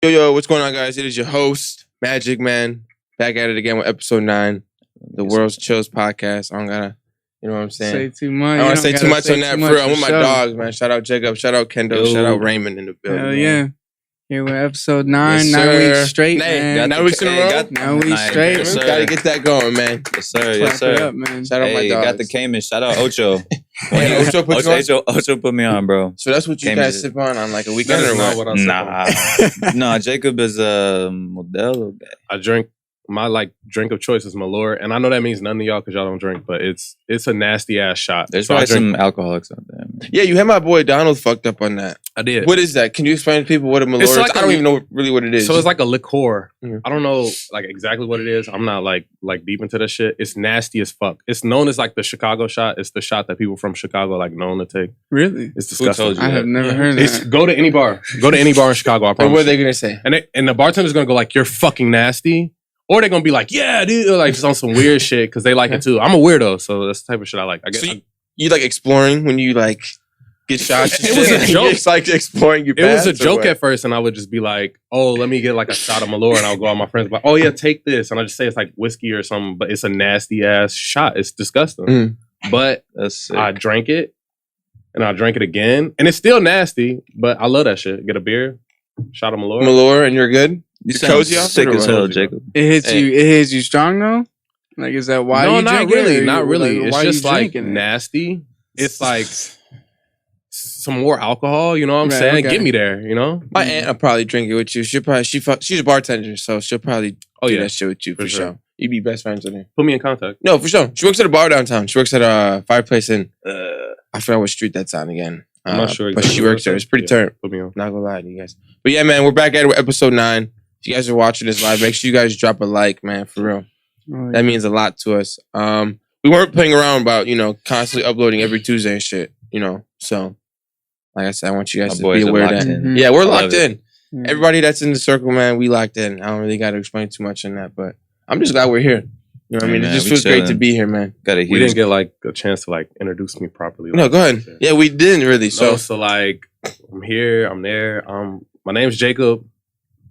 Yo, what's going on, guys? It is your host, Magic Man, back at it again with episode 9, the World's Chills podcast. I don't gotta, you know what I'm saying? Say too much. I don't want to say too much on that. For real, I'm with my dogs, man. Shout out Jacob, shout out Kendo, shout out Raymond in the building. Hell yeah. Here we're episode 9, Yes, 9 weeks sir. straight, Hey, man. 9 weeks in a row? 9 weeks straight. Yes, sir. Gotta get that going, man. Yes, sir. Yes, Clap it sir. up, man. Shout out my Hey, dogs. got the Cayman. Shout out Ocho. Hey, Ocho put you on? Ocho put me on, bro. So that's what you Cayman guys is- sip on like a weekend That is or not what? what I sip on. Nah. No, Jacob is a Modelo guy. I drink my drink of choice is Malort, and I know that means none of y'all because y'all don't drink, but it's a nasty ass shot. There's So I probably drink- some alcoholics out there. Man. Yeah, you had my boy Donald fucked up on that. I did. What is that? Can you explain to people what a Malort It's is? like I don't even know really what it is. So it's like a liqueur. Mhm. I don't know like exactly what it is. I'm not like deep into that shit. It's nasty as fuck. It's known as like the Chicago shot. It's the shot that people from Chicago like known to take. Really? It's Who disgusting. told you I have that? never heard of It's, that. go to any bar. Go to any bar in Chicago. I Or promise. what are you. they gonna say? And the bartender's gonna go like, "You're fucking nasty," or they're gonna be like, "Yeah, dude," or, like just on some weird shit because they like it too. I'm a weirdo, so that's the type of shit I like. I guess So you like exploring when you like get shots? and It was shit? a joke. It's like exploring. You it was a pass or joke what? at first, and I would just be like, "Oh, let me get like a shot of Malort," and I'll go out with my friends like, "Oh yeah, take this," and I just say it's like whiskey or something, but it's a nasty ass shot. It's disgusting, Mm. but That's sick. I drank it, and I drank it again, and it's still nasty, but I love that shit. Get a beer, shot of Malort. Malort, and you're good. you the sound cozy outfit sick or as what? hell, Jacob. It hits Hey. you. It hits you strong though. Like, is that why No, you not drink it, really, or not you- really. like, It's why just you like drinking it? nasty. It's like some more alcohol. You know what I'm Right, saying? okay. Get me there. You know? My aunt will probably drink it with you. She's a bartender, so she'll probably Oh do yeah. that shit with you for For sure. sure. You'd be best friends with her. Put me in contact. No, for sure. She works at a bar downtown. She works at a fireplace in I forgot what street that's on again. I'm not sure. but she exactly works there. what It's pretty Yeah, turn. Put me on. Not gonna lie to you guys. But yeah, man, we're back at it with episode 9. If you guys are watching this live, make sure you guys drop a like, man, for real. Oh, That means a lot to us. We weren't playing around about, constantly uploading every Tuesday and shit, So, like I said, I want you guys My to boys be are aware of locked that. in. Mhm. Yeah, we're I love locked it. in. Yeah. Everybody that's in the circle, man, we locked in. I don't really got to explain too much on that, but I'm just glad we're here. You know what I Hey, mean? man, It just we feels great to chilling. be here, man. Got a We huge. didn't get like a chance to like introduce me properly. No, like, go ahead. Yeah, we didn't really. So, So, like I'm here, I'm there. My name's Jacob.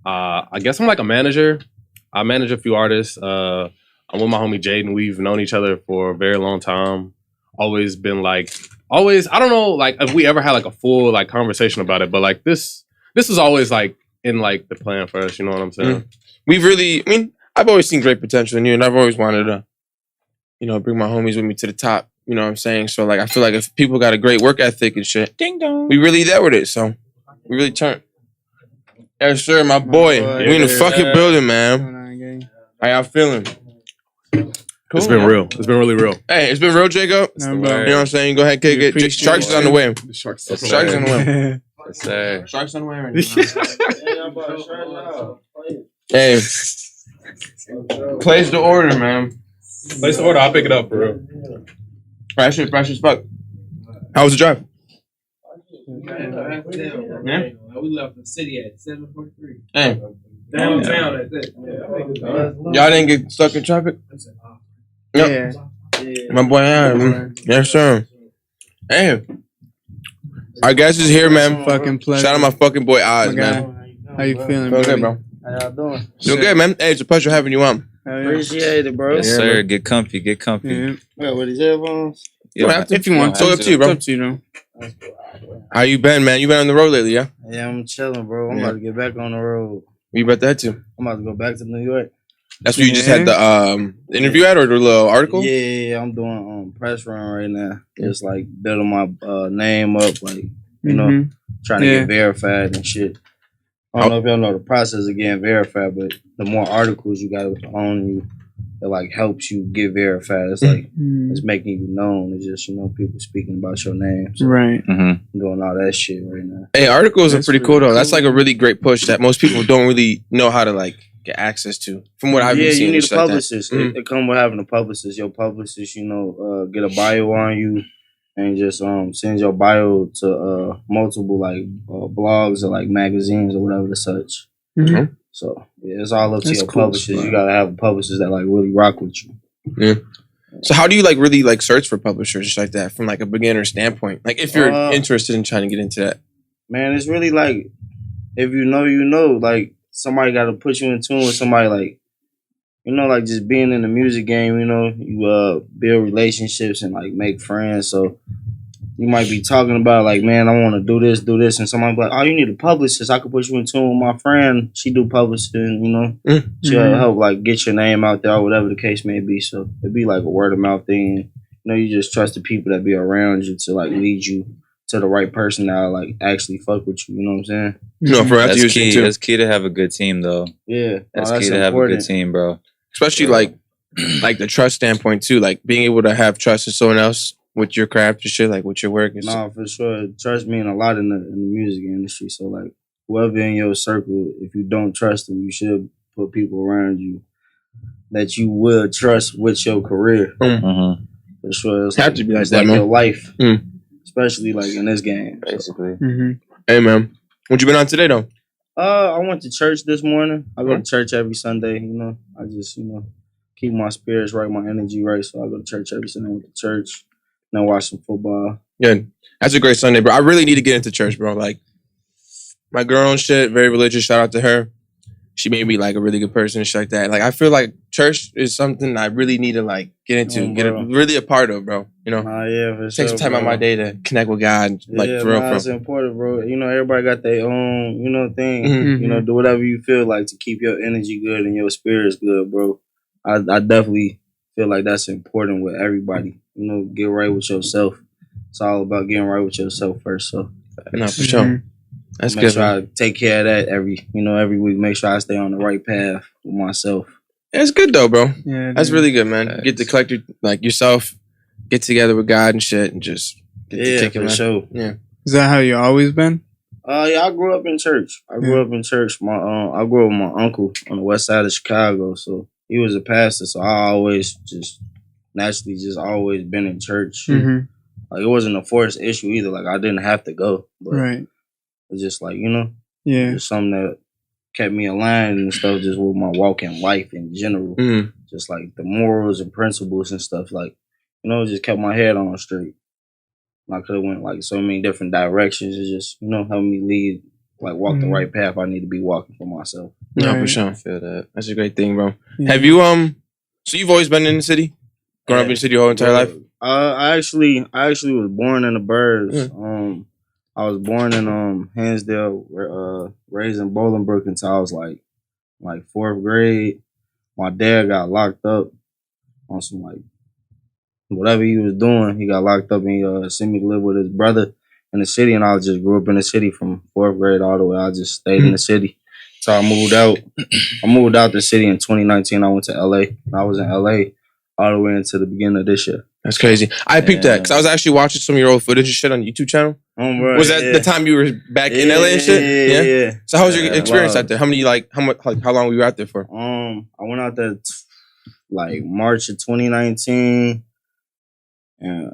I guess I'm like a manager. I manage a few artists. I'm with my homie Jaden. We've known each other for a very long time. Always been like, I don't know, like if we ever had like a full like conversation about it, but like this is always like in like the plan for us. You know what I'm saying? I've always seen great potential in you, and I've always wanted to, bring my homies with me to the top. You know what I'm saying? So, like, I feel like if people got a great work ethic and shit, Ding dong. we really there with it. So, we really turn. Yes, sir, my boy. boy. We in the Yes, fucking sir. building, man. Going on, gang? How y'all feeling? It's been real. It's been really real. Hey, it's been real, Jacob. No, You bro. know what I'm saying? Go ahead, kick We it. appreciate Sharks is on the way. The sharks. Yes, Sharks sir. on the way. Yes, sir. Sharks on the way right now. Hey, place the order, man. Place the order. I'll pick it up for real. Fresh as fuck. How was the drive? Yeah. We left the city at 7:43. Hey, Downtown at that. y'all didn't get stuck in traffic? Yep. Yeah. My boy Aaron. Yes, sir. Hey, our guest is here, man. Fucking pleasure. Shout out my fucking boy Oz, My man. guy. How you feeling, Feel good, buddy? bro. How y'all doing? Doing good, man. Hey, it's a pleasure having you on. Hell yeah. Appreciate it, bro. Yes, Yeah, sir. man. Get comfy. Get comfy. Yeah. What, with these headphones? You don't have to. If you want It's to. all up to you, bro. It's up to you, though. How you been, man? You been on the road lately, yeah? Yeah, I'm chilling, bro. I'm Yeah. about to get back on the road. Where you about to head to? I'm about to go back to New York. That's where you just had the interview at, or the little article? Yeah, I'm doing press run right now. Just like building my name up, like know, Mhm. trying to Yeah. get verified and shit. I don't know if y'all know the process of getting verified, but the more articles you got on you, it like helps you get verified. It's like Mhm. it's making you known. It's just people speaking about your name. So Right. Mm-hmm. I'm doing all that shit right now. Hey, articles That's are pretty really cool, though. cool. That's like a really great push that most people don't really know how to, like, get access to. From what I've Yeah, been seeing. you need and a shit like that. publicist. Mhm. It come with having a publicist. Your publicist, get a bio on you and just send your bio to multiple like blogs or like magazines or whatever the such. Mhm. So yeah, it's all up to That's your cool, publicist. man. You gotta have a publicist that like really rock with you. So how do you like really like search for publishers just like that from like a beginner standpoint? Like if you're interested in trying to get into that. Man, it's really like if you know, you know. Like somebody got to put you in tune with somebody, like, you know, like just being in the music game, you know, you build relationships and like make friends. So you might be talking about like, man, I want to do this, and somebody be like, oh, you need a publicist. I could put you in tune with my friend. She do publishing, you know. She'll help like get your name out there or whatever the case may be. So it'd be like a word of mouth thing. You know, you just trust the people that be around you to like lead you to the right person that like actually fuck with you. You know what I'm saying? No, for That's key. too. That's key to have a good team, though. Yeah, That's key to have a good team, bro. Especially like the trust standpoint too, like being able to have trust in someone else with your craft and shit, like with your work. Nah, for sure. Trust mean a lot in the music industry. So like whoever in your circle, if you don't trust them, you should put people around you that you will trust with your career. Mm-hmm. For sure, it's have to be like it's that, like man. your life, especially like in this game. Basically. Hey man, what you been on today though? I went to church this morning. I go to church every Sunday. You know, I just keep my spirits right, my energy right. So I go to church every Sunday. I went to church, and I watch some football. Yeah, that's a great Sunday, bro. I really need to get into church, bro. Like my girl and shit, very religious. Shout out to her. She made me like a really good person and shit like that. Like I feel like church is something I really need to like get into, really a part of, bro. You know, Yeah, for sure. take some time out of my day to connect with God, like for real. It's important, bro. You know, everybody got their own, thing. Mhm. You know, do whatever you feel like to keep your energy good and your spirits good, bro. I definitely feel like that's important with everybody. You know, get right with yourself. It's all about getting right with yourself first. So, No, for sure. That's make good. sure Man. I take care of that every week. Make sure I stay on the right path with myself. Yeah, it's good though, bro. Yeah, That's really good, man. Get to collect like yourself, get together with God and shit, and just get to kick it, for man. sure. Yeah. Is that how you always been? Yeah, I grew up in church. I grew up in church. I grew up with my uncle on the west side of Chicago, so he was a pastor. So I always just naturally just always been in church. Like it wasn't a forced issue either. Like I didn't have to go, but Right. it's just like Yeah. just something that kept me aligned and stuff. Just with my walk in life in general, just like the morals and principles and stuff. Like just kept my head on straight. I could have went like so many different directions. It just helped me lead, like walk the right path I need to be walking for myself. No, for Right. sure. I feel that. That's a great thing, bro. Yeah. Have you so you've always been in the city? Grown up in the city your whole entire life? I actually was born in the Burbs. I was born in Hansdale, raised in Bolingbrook until I was like fourth grade. My dad got locked up on some like whatever he was doing. He got locked up and he sent me to live with his brother in the city, and I just grew up in the city from fourth grade all the way. I just stayed in the city. So I moved out. I moved out the city in 2019. I went to LA. I was in LA all the way into the beginning of this year. That's crazy. I peeped that because I was actually watching some of your old footage and shit on the YouTube channel. Bro, Was that the time you were back in LA and shit? Yeah. So how was your experience wow. out there? How long were you out there for? I went out there like March of 2019. And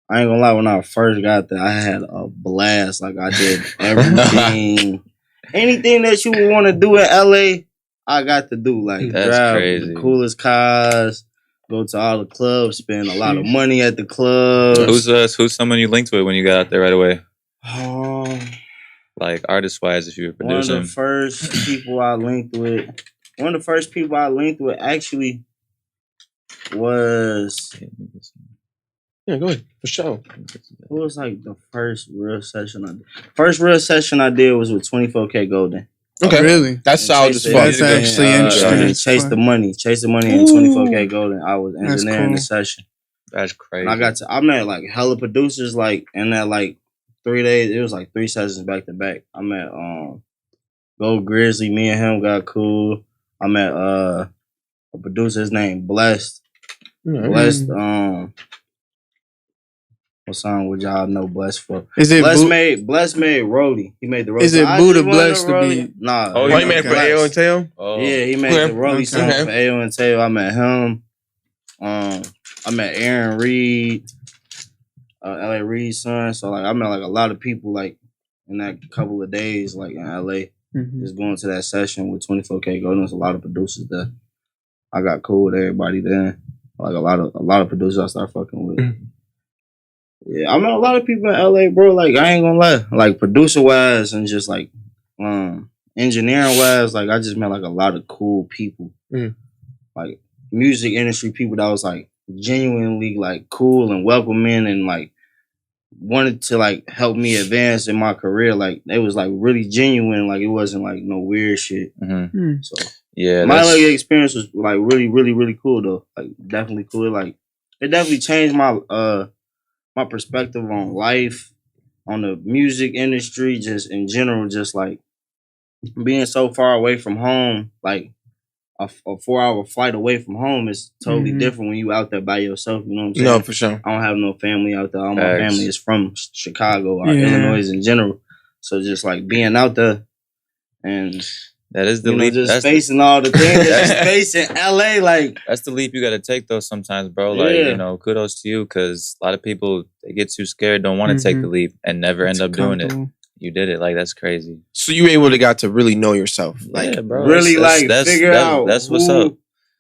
I ain't gonna lie, when I first got there, I had a blast. Like I did everything. Anything that you would want to do in LA, I got to do. Like That's drive crazy. the coolest cars, go to all the clubs, spend a lot of money at the clubs. Who's someone you linked with when you got out there right away? Like artist wise, if you were producing. One of the first people I linked with actually was Yeah, go ahead. For sure. It was like the first real session I did. First real session I did was with 24K Golden. Okay. Really? That's solid as fuck. That's actually interesting. Chase the money and 24K Golden. I was engineering the session. That's crazy. And I met like hella producers like in that like 3 days. It was like 3 sessions back to back. I met Gold Grizzly. Me and him got cool. I met a producer's name Blessed. Blessed. What song would y'all know Blessed for? Is it Blessed made Rolly. He made the Rolly. Is it Buddha Blessed to be? Nah. Oh, he made it for AO and Teo? Oh. Yeah, he made the Rolly song for AO and Teo. I met him. I met Aaron Reed, LA Reed's son. So like I met like a lot of people like in that couple of days, like in LA. Just going to that session with 24K Golden. There's a lot of producers there. I got cool with everybody there. Like a lot of producers I started fucking with. Yeah, I met a lot of people in LA, bro. Like I ain't gonna lie, like producer wise and just like engineering wise, like I just met like a lot of cool people, like music industry people that was like genuinely like cool and welcoming and like wanted to like help me advance in my career. Like they was like really genuine. Like it wasn't like no weird shit. So yeah, my like experience was like really, really, really cool though. Like definitely cool. Like it definitely changed my my perspective on life, on the music industry, just in general. Just like being so far away from home, like a 4-hour flight away from home is totally different when you out there by yourself. You know what I'm saying? No, for sure. I don't have no family out there. All my family is from Chicago or Illinois in general. So just like being out there and that is the you know, leap. just facing all the things that's facing LA. Like that's the leap you got to take though. Sometimes, bro. Like you know, kudos to you because a lot of people they get too scared, don't want to take the leap, and never end up doing it. You did it. Like that's crazy. So you able to really know yourself, like bro, really that's figure out that's what's up.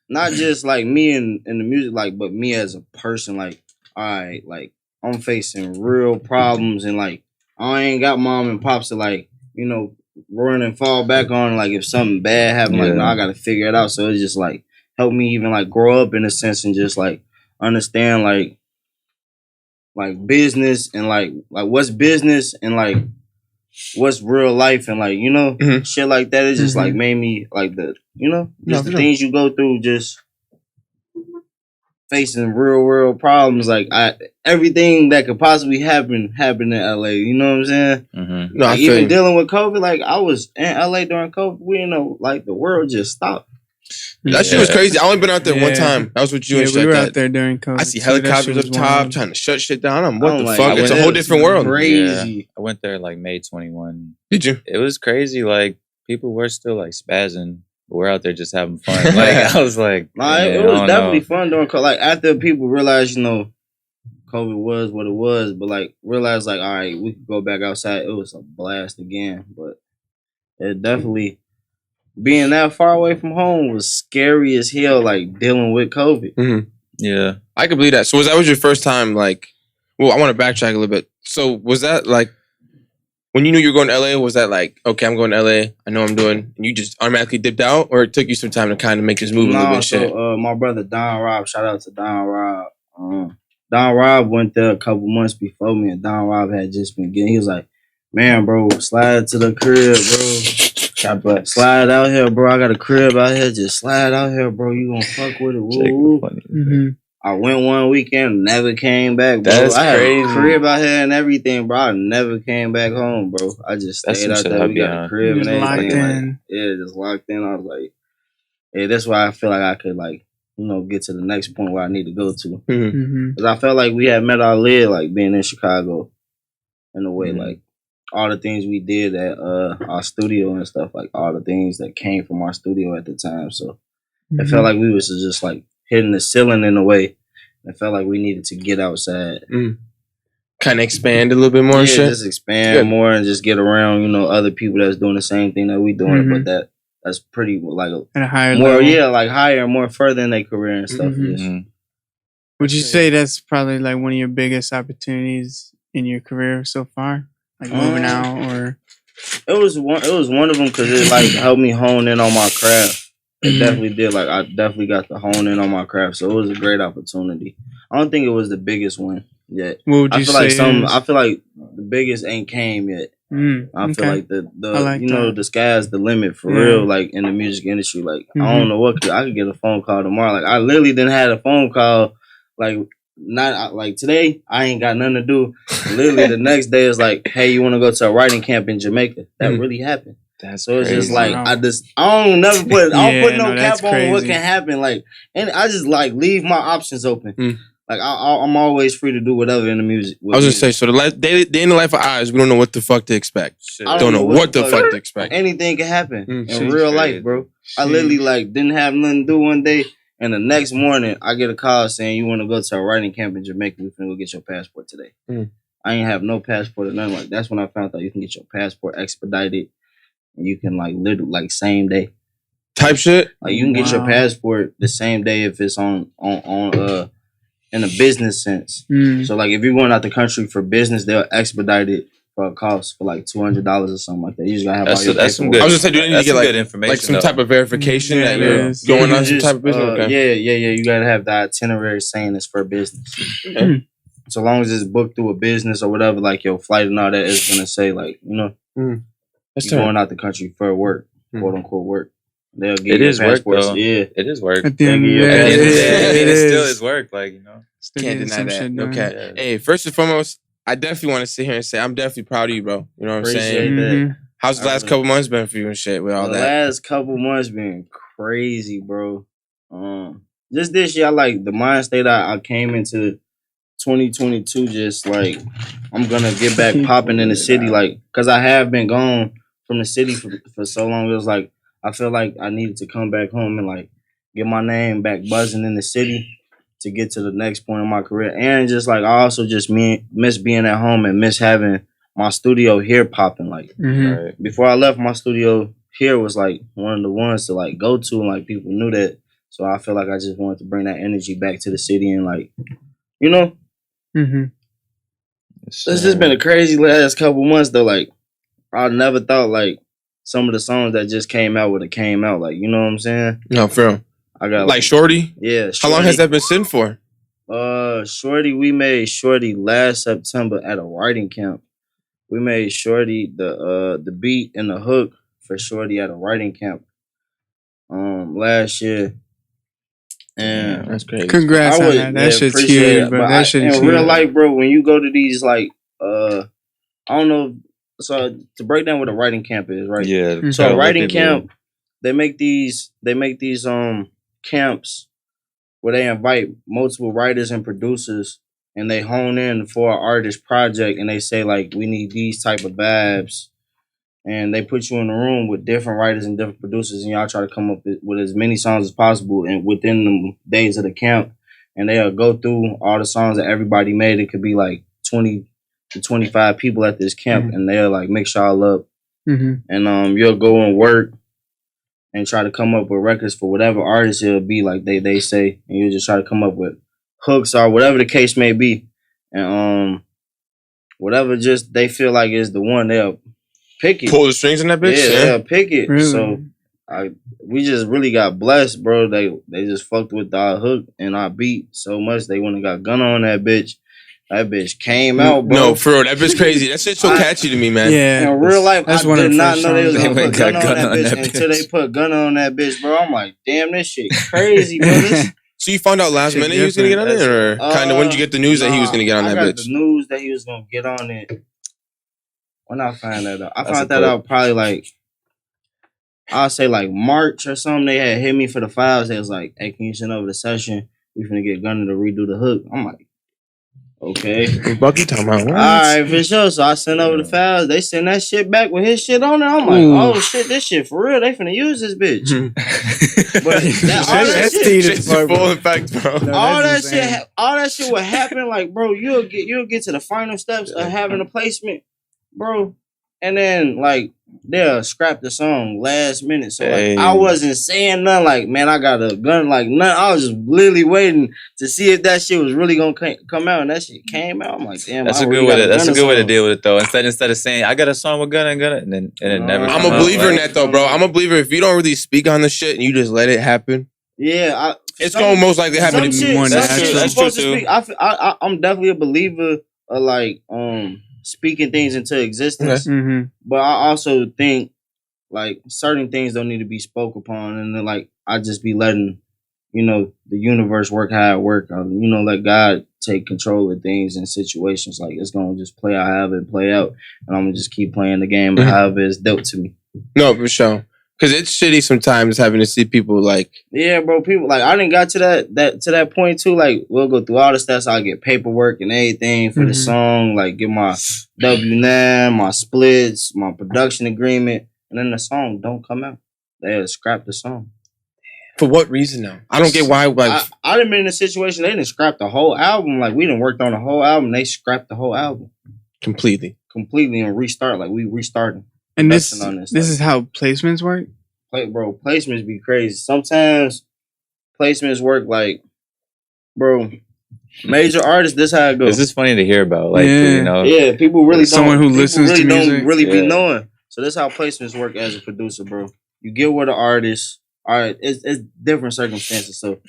Not just like me in the music, like, but me as a person. Like, all right, like I'm facing real problems, and like I ain't got mom and pops to like you know run and fall back on. Like if something bad happened, like no, I got to figure it out. So it's just like help me even like grow up in a sense and just like understand like business and like what's business and like what's real life and like you know shit like that. It just like made me like the you know just the things you go through just facing real problems like everything that could possibly happen in LA. You know what I'm saying? No, like, even dealing with COVID, like I was in LA during COVID. We didn't know like the world just stopped. That shit was crazy. I only been out there one time. That was what you and we were out there during COVID. I see helicopters up top trying to shut shit down. I'm what the like, fuck? It's a whole different world. Crazy. Yeah. I went there like May 21. Did you? It was crazy. Like people were still like spazzing. But we're out there just having fun. Like I was like, nah, it was definitely fun during COVID. Like after people realized, you know, COVID was what it was, but like realized like, all right, we could go back outside. It was a blast again, but it definitely. Being that far away from home was scary as hell, like dealing with COVID. Yeah. I could believe that. So that was your first time, like, well, I want to backtrack a little bit. So was that like, when you knew you were going to LA, was that like, okay, I'm going to LA, I know what I'm doing, and you just automatically dipped out, or it took you some time to kind of make this move a little bit? So my brother Don Rob, shout out to Don Rob. Don Rob went there a couple months before me, and Don Rob had just been getting, he was like, man, bro, slide to the crib, bro. Slide out here, bro. I got a crib out here. Just slide out here, bro. You gonna fuck with it. Woo. I went one weekend, never came back, bro. That's I had crazy. a crib out here and everything, bro. I never came back home, bro. I just stayed out there. We got a crib and everything. Like, just locked in. I was like, yeah, that's why I feel like I could like, you know, get to the next point where I need to go to. Because I felt like we had met our lid, like being in Chicago in a way, like. All the things we did at our studio and stuff, like all the things that came from our studio at the time. So it felt like we was just like hitting the ceiling in a way. It felt like we needed to get outside. Kind of expand a little bit more. Yeah, just expand more and just get around, you know, other people that's doing the same thing that we doing, but that's pretty like at a higher more, level. yeah, like higher, more further in their career and stuff. Would you say that's probably like one of your biggest opportunities in your career so far? Like moving out, or it was one of them because it like helped me hone in on my craft. It definitely did. Like I definitely got to hone in on my craft, so it was a great opportunity. I don't think it was the biggest one yet. What would you say? I feel like the biggest ain't came yet. I feel like the like you know the sky's the limit for real. Like in the music industry, like I don't know what I could get a phone call tomorrow. Like I literally didn't have a phone call like. Not like today, I ain't got nothing to do. Literally, the next day is like, hey, you want to go to a writing camp in Jamaica? That really happened. That's so it's crazy. just like I don't put no cap on what can happen. Like, and I just like leave my options open. Like I'm always free to do whatever in the music. I was gonna say, so the day in the life of eyes, we don't know what the fuck to expect. I don't know what the fuck to expect. Anything can happen in real life, bro. I literally like didn't have nothing to do one day. And the next morning, I get a call saying, you want to go to a writing camp in Jamaica? We finna go get your passport today. I ain't have no passport or nothing like that. That's when I found out you can get your passport expedited. And you can, like, literally, like, same day. Type shit? Like, you can get your passport the same day if it's on in a business sense. So, like, if you're going out the country for business, they'll expedite it for a cost for like $200 or something like that. You just gotta have all your That's some paperwork. good. I was just saying, do you need to That's get some like good information, like some though. type of verification Yeah, that it you're is. going You on some just, type of business? Okay. yeah. You gotta have the itinerary saying it's for business. Okay. So long as it's booked through a business or whatever, like your flight and all that, it's gonna say like, you know, That's you're tight. going out the country for work, quote unquote work. They'll give It you is work, passports. though. Yeah. It is work. At the end, At yeah, the At the end of the it day, I mean, it is. still is work. Like, you know. Still Can't getting deny some that. shit No done. cap. Yeah. Hey, first and foremost, I definitely want to sit here and say I'm definitely proud of you, bro. You know what I'm Appreciate saying? that. Mhm. How's the last couple months been for you and shit with all The that? last couple months been crazy, bro. Just this year, I like the mind state I came into 2022. Just like I'm gonna get back popping in the city, like because I have been gone from the city for so long. It was like I feel like I needed to come back home and like get my name back buzzing in the city to get to the next point in my career. And just like I also just miss being at home and miss having my studio here popping. Like Mhm. Right. before I left, my studio here was like one of the ones to like go to, and like people knew that. So I feel like I just wanted to bring that energy back to the city and like, you know, Mhm. it's just been a crazy last couple months though. Like I never thought like some of the songs that just came out would have came out. Like, you know what I'm saying? No, for real. I got Like Shorty? yeah. How long has that been sitting for? Shorty, we made Shorty last September at a writing camp. We made Shorty the beat and the hook for Shorty at a writing camp last year. And That's crazy. Congrats on that. That shit's huge, bro. That shit is in huge. real life, bro, when you go to these like I don't know, so to break down what a writing camp is, right? Yeah. Mhm. So a writing people- camp, they make these camps where they invite multiple writers and producers and they hone in for an artist project and they say like we need these type of vibes, and they put you in a room with different writers and different producers and y'all try to come up with as many songs as possible and within the days of the camp, and they'll go through all the songs that everybody made. It could be like 20 to 25 people at this camp, and they'll like mix y'all up, Mhm. and you'll go and work and try to come up with records for whatever artist it'll be, like they say, and you just try to come up with hooks or whatever the case may be, and whatever just they feel like is the one, they'll pick it. Pull the strings in that bitch? Yeah, they'll pick it. Really? So we just really got blessed, bro. They just fucked with our hook and our beat so much they went and got Gunna on that bitch. That bitch came out, bro. No, for real. That bitch crazy. That shit's so catchy to me, man. Yeah. In real life, That's I one of did the not first know they was songs. gonna They put got Gunna on Gunna that on bitch that until bitch. they put Gunna on that bitch, bro. I'm like, damn, this shit crazy, bro. This, So you found out last Shit minute he was gonna get on it, or kind of when did you get the news that he was gonna get on that I got bitch? the news that he was gonna get on it. When I found that out, I That's found a that clip. out probably like I'll say like March or something. They had hit me for the files. They was like, "Hey, can you send over the session? We finna get Gunna to redo the hook." I'm like, okay. Bucky talking about All what? right, for sure. So I sent over the files. They sent that shit back with his shit on it. I'm like, Ooh. oh shit, this shit for real. They finna use this bitch. But all that That's shit, deep. Shit's in full effect, bro. all that that's insane. shit, all that shit would happen. Like, bro, you'll get to the final steps of having a placement, bro, and then like they'll scrap the song last minute. So like, I wasn't saying nothing. Like, man, I got a gun. Like, nothing. I was just literally waiting to see if that shit was really gonna come out, and that shit came out. I'm like, damn, That's I a really good way got to. That's a Gunna good way to song. deal with it though. Instead of saying I got a song with Gunna and then it never. I'm come a out, believer in like- that though, bro. I'm a believer if you don't really speak on the shit and you just let it happen, Yeah, it's gonna most likely happen. Some shit, more some natural. shit That's you're supposed true, to speak. I'm definitely a believer of like speaking things into existence, Mhm. but I also think like certain things don't need to be spoke upon, and then like I just be letting the universe work how it work. Let God take control of things and situations. Like it's gonna just play out however it play out, and I'm gonna just keep playing the game however it's dealt to me. No, for sure. Because it's shitty sometimes having to see people like, Yeah, bro. People like I didn't got to that point too. Like we'll go through all the steps. I'll get paperwork and everything for the song. Like get my W-9, my splits, my production agreement, and then the song don't come out. They'll scrap the song. for what reason now? I don't get why. Like, I done been in a situation they didn't scrap the whole album. Like we done worked on the whole album. They scrapped the whole album completely. and restart. Like we restarting. And this production on this, is how placements work. Bro, placements be crazy. Sometimes placements work like, bro, Major artists, this how it goes. This is funny to hear about. Like, Yeah. you know. Yeah, people really don't. Someone who people listens really to don't music. really be Yeah. knowing. So that's how placements work as a producer, bro. You get with an artist. All right, it's different circumstances. So,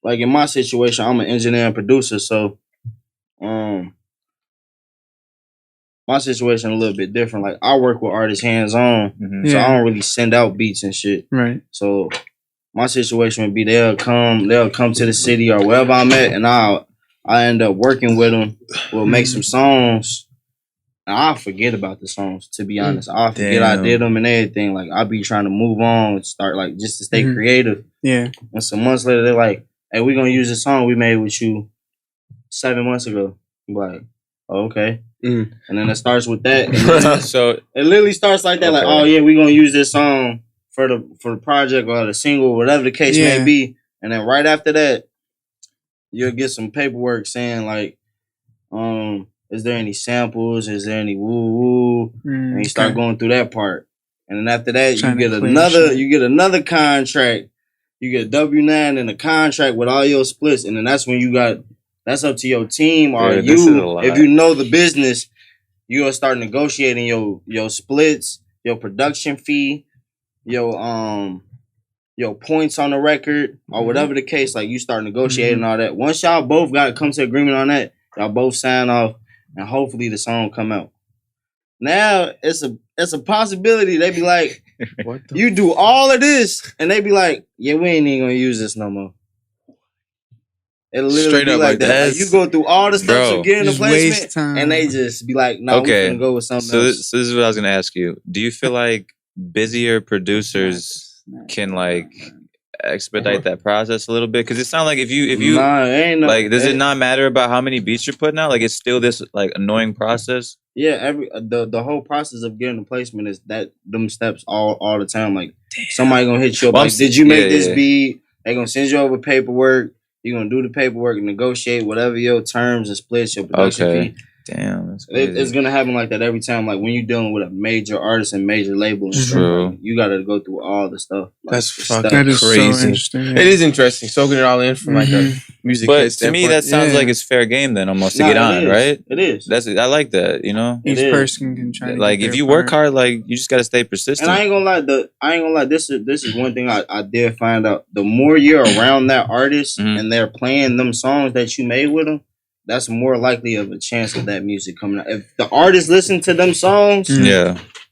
like in my situation, I'm an engineer and producer. So, my situation a little bit different. Like I work with artists hands on, so I don't really send out beats and shit. Right. So my situation would be they'll come to the city or wherever I'm at, and I end up working with them. We'll make some songs. And I'll forget about the songs, to be honest. I'll forget I did them and everything. Like I'll be trying to move on, start like just to stay creative. Yeah. And some months later, they're like, "Hey, we're gonna use this song we made with you 7 months ago." I'm like, oh, okay. And then it starts with that. So it literally starts like that. Okay. Like, oh yeah, we're gonna use this song for the project or the single, whatever the case may be. And then right after that, you'll get some paperwork saying like, is there any samples? Is there any woo? And you start going through that part. And then after that, you get another contract. You get a W-9 and a contract with all your splits. And then that's when that's up to your team or you. If you know the business, you'll start negotiating your splits, your production fee, your points on the record, or whatever the case. Like you start negotiating all that. Once y'all both come to agreement on that, y'all both sign off, and hopefully the song come out. Now it's a possibility they be like, you do all of this, and they be like, yeah, we ain't even gonna use this no more. It'll literally Straight be up like that. Like, you go through all the steps of getting the placement, and they just be like, no, we're gonna go with something else. So this is what I was gonna ask you. Do you feel like busier producers can like expedite that process a little bit? Because it sounds like if you does it not matter about how many beats you're putting out? Like it's still this like annoying process. Yeah, the whole process of getting the placement is them steps all the time. Like somebody gonna hit you up like, did you make this beat? They gonna send you over paperwork. You're gonna do the paperwork and negotiate whatever your terms and splits, your production fee. Damn, that's crazy. It's gonna happen like that every time. Like when you're dealing with a major artist and major label and stuff, like, you gotta go through all the stuff. Like, that's fucking crazy. So interesting. It is interesting, soaking it all in from like a music. But to me, that sounds like it's fair game then almost to get on, right? It is. I like that. You know, each person can try. Like if you work hard, like you just gotta stay persistent. And I ain't gonna lie. This is one thing I did find out. The more you're around that artist and they're playing them songs that you made with them, that's more likely of a chance of that music coming out. If the artist listen to them songs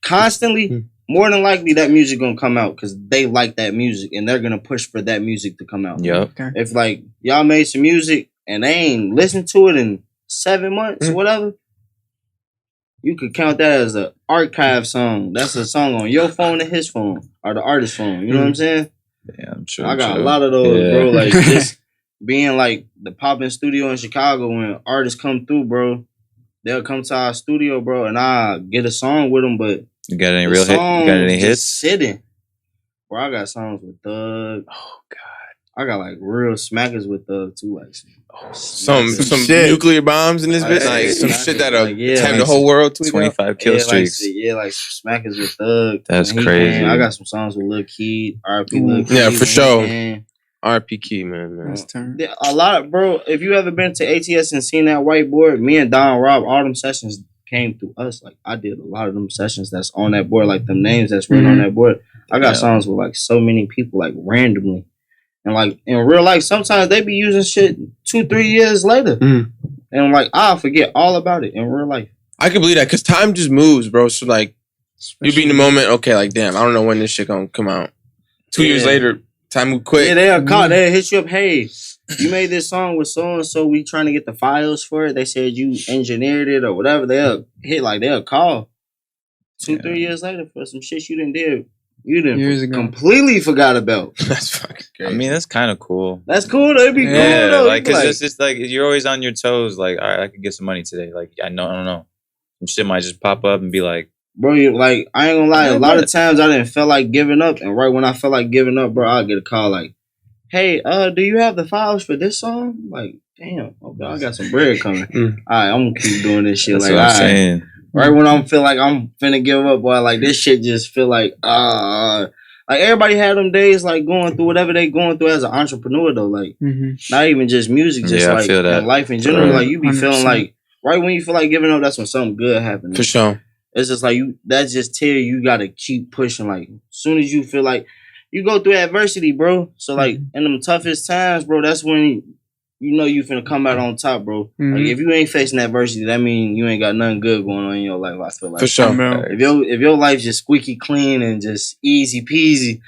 constantly, more than likely that music gonna come out because they like that music and they're gonna push for that music to come out. If like y'all made some music and they ain't listened to it in 7 months or whatever, you could count that as an archive song. That's a song on your phone and his phone or the artist's phone. You know what I'm saying? Yeah, I'm sure. I got a lot of those, bro. Like just being like the poppin' studio in Chicago, when artists come through, bro, they'll come to our studio, bro, and I get a song with them. But you got any real hits? You got any hits? Sitting, bro. I got songs with Thug. Oh God, I got like real smackers with Thug too, like some nuclear bombs in this bitch, like some shit that'll turn the whole world to 25 kill streaks. Like some smackers with Thug. That's crazy. I got some songs with Lil Keed, R.I.P. Lil Keed. Yeah, for sure. R.P. Key, man. A lot, bro. If you ever been to ATS and seen that whiteboard, me and Don Rob, all them sessions came through us. Like I did a lot of them sessions that's on that board, like them names that's written on that board. I got songs with like so many people, like randomly, and like in real life, sometimes they be using shit 2-3 years later, and like I'll forget all about it in real life. I can believe that because time just moves, bro. So like you be in the moment, okay, like damn, I don't know when this shit gonna come out. 2 years later. Time will quit. Yeah, they'll call. They'll hit you up. Hey, you made this song with so and so. We trying to get the files for it. They said you engineered it or whatever. They'll call 2-3 years later for some shit you didn't do. You didn't completely forgot about. That's fucking crazy. I mean, that's kind of cool. That's cool. That'd be cool though. Like, cause it's just like you're always on your toes. Like, all right, I could get some money today. Like, I don't know. Some shit might just pop up and be like. Bro, I ain't gonna lie. A lot of times I didn't feel like giving up, and right when I felt like giving up, bro, I'll get a call like, "Hey, do you have the files for this song?" Like, damn, okay, I got some bread coming. All right, I'm gonna keep doing this shit. That's like, what I'm saying. Right when I feel like I'm finna give up, boy, like this shit just feel like, I like everybody had them days like going through whatever they going through as an entrepreneur though. Like not even just music, just Yeah, I like feel that. in life in general. Right. Like you be feeling 100%. like right when you feel like giving up, that's when something good happens. For sure. It's just like that just tell you gotta keep pushing. Like as soon as you feel like you go through adversity, bro. So like in them toughest times, bro, that's when you know you finna come out on top, bro. Like if you ain't facing adversity, that mean you ain't got nothing good going on in your life. I feel like For sure. Bro. if your life just squeaky clean and just easy peasy,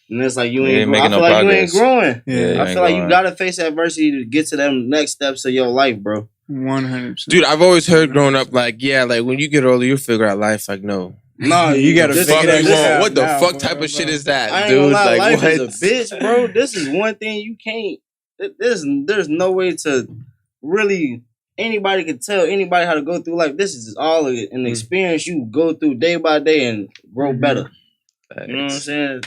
and it's like you ain't making I feel no like progress. you ain't growing. Yeah. I feel like you gotta face adversity to get to them next steps of your life, bro. 100%. Dude, I've always heard growing up, like, yeah, like when you get older, you'll figure out life. Like, no. No, You gotta this- Fuck figure you that want. out What the now, fuck bro, type bro. of shit is that, I ain't dude? gonna lie, Like, life what? is a bitch, bro. This is one thing you can't. There's no way to really anybody can tell anybody how to go through life. This is all an experience you go through day by day and grow better. You know what I'm saying?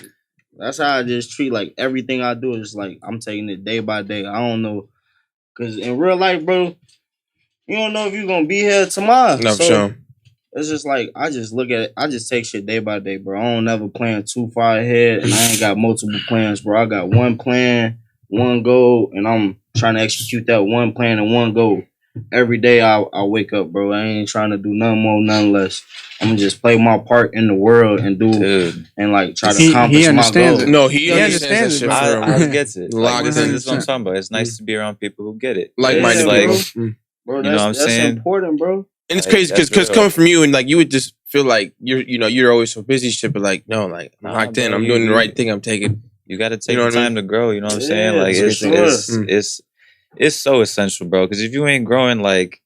That's how I just treat like everything I do. Is like I'm taking it day by day. I don't know, cause in real life, bro, you don't know if you're gonna be here tomorrow. No, for So sure. it's just like I just look at it. I just take shit day by day, bro. I don't never plan too far ahead, and I ain't got multiple plans, bro. I got one plan, one goal, and I'm trying to execute that one plan and one goal. Every day I wake up, bro. I ain't trying to do nothing more, nothing less. I'm gonna just play my part in the world and do and like try to accomplish my understands goal. it. No, he He understands that understands shit it, for bro. real. I gets it. Lock Like, this is what I'm 100%. talking about. It's nice to be around people who get it. Like-minded It's like, people. Bro, You know what I'm that's saying? important, bro. And it's Like, crazy that's because real. coming from you and like you would just feel like you're always so busy shit, but like no, like I'm Nah, locked in. bro, I'm you- doing the you- right thing. I'm taking. You got to take You know the what I time to grow. You know what I'm saying? Yeah, Like for it's so essential, bro. Because if you ain't growing, like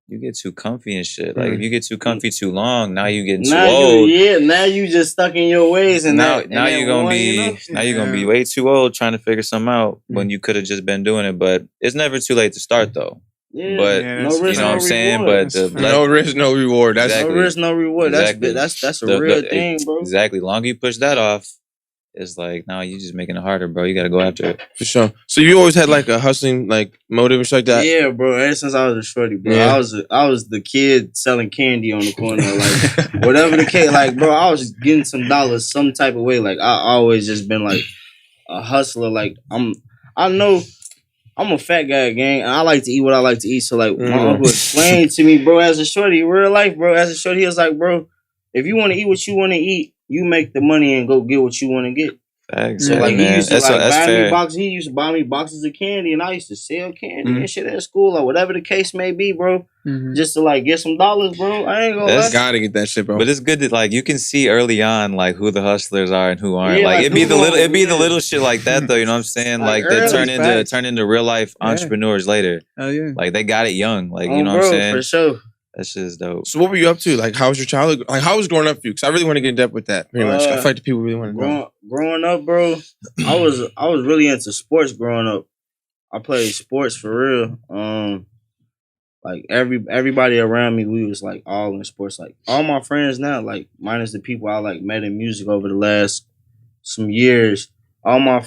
you get too comfy and shit. Like if you get too comfy too long, now you getting too old. Now you just stuck in your ways, and Now that, and you're that gonna one, be you know? now you're gonna be way too old trying to figure something out when you could have just been doing it. But it's never too late to start though. Yeah, But Yeah, no that's risk, you know no what I'm saying? reward. But the No risk, no reward. That's Exactly. No risk, no reward. Exactly. That's a the- real the- thing, bro. Exactly. Longer you push that off, it's like now you just making it harder, bro. You got to go after it. for sure. So you always had like a hustling like motive and shit like that. Yeah, bro. Ever since I was a shorty, bro, Yeah. I was the kid selling candy on the corner, like whatever the case. Like, bro, I was just getting some dollars some type of way. Like, I always just been like a hustler. Like, I know I'm a fat guy, gang, and I like to eat what I like to eat. So, like, my uncle explained to me, bro, as a shorty, real life, bro, as a shorty, he was like, bro, if you want to eat what you want to eat, you make the money and go get what you want to get. Facts. So Yeah, like he man. used to That's like buy fair. me boxes. He used to buy me boxes of candy, and I used to sell candy and shit at school or whatever the case may be, bro. Just to like get some dollars, bro. I ain't gonna lie. Gotta get that shit, bro. But it's good that like you can see early on like who the hustlers are and who aren't. Yeah, like like, it'd be who the little gonna- the little shit like that though, you know what I'm saying? Like, Like they early, turn into real life entrepreneurs later. Oh yeah. Like they got it young. Like you Oh, know bro, what I'm saying? for sure. That shit is dope. So what were you up to? Like, how was your childhood? Like, how was growing up for you? Because I really want to get in depth with that. Pretty much, I feel like the people really want to know. Growing up, bro, I was really into sports growing up. I played sports for real. Like everybody around me, we was like all in sports. Like all my friends now, like minus the people I like met in music over the last some years. All my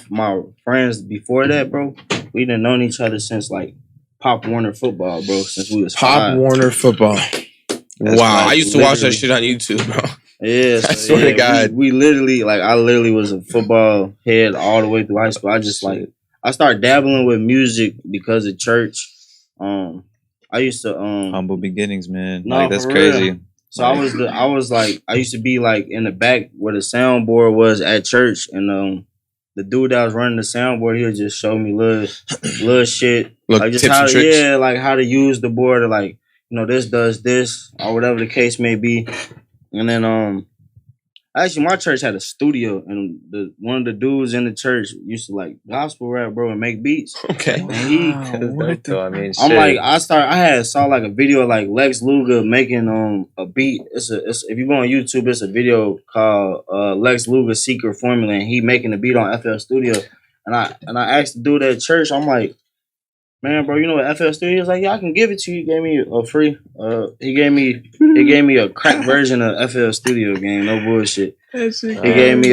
friends before that, bro, we done known each other since like Pop Warner football, bro. Since we was Pop 5. Warner football. Wow, like I used to watch that literally- shit on YouTube, bro. Yeah, I swear to God. we literally like I literally was a football head all the way through high school. I just like I started dabbling with music because of church. I used to Humble beginnings, man. No, like that's for crazy. real. So I used to be like in the back where the soundboard was at church, and the dude that was running the soundboard, he would just show me little shit, Look, like just tips how and tricks. like how to use the board, or like this does this or whatever the case may be. And then actually my church had a studio, and one of the dudes in the church used to like gospel rap, bro, and make beats. Okay. And he What the? I mean, I'm shit. like, I saw like a video of like Lex Luger making a beat. It's if you go on YouTube, it's a video called Lex Luger Secret Formula, and he making a beat on FL Studio. And I asked the dude at church, I'm like, man, bro, you know what FL Studio is? Like, yeah, I can give it to you. He gave me a free. He gave me a crack version of FL Studio game. No bullshit. He gave me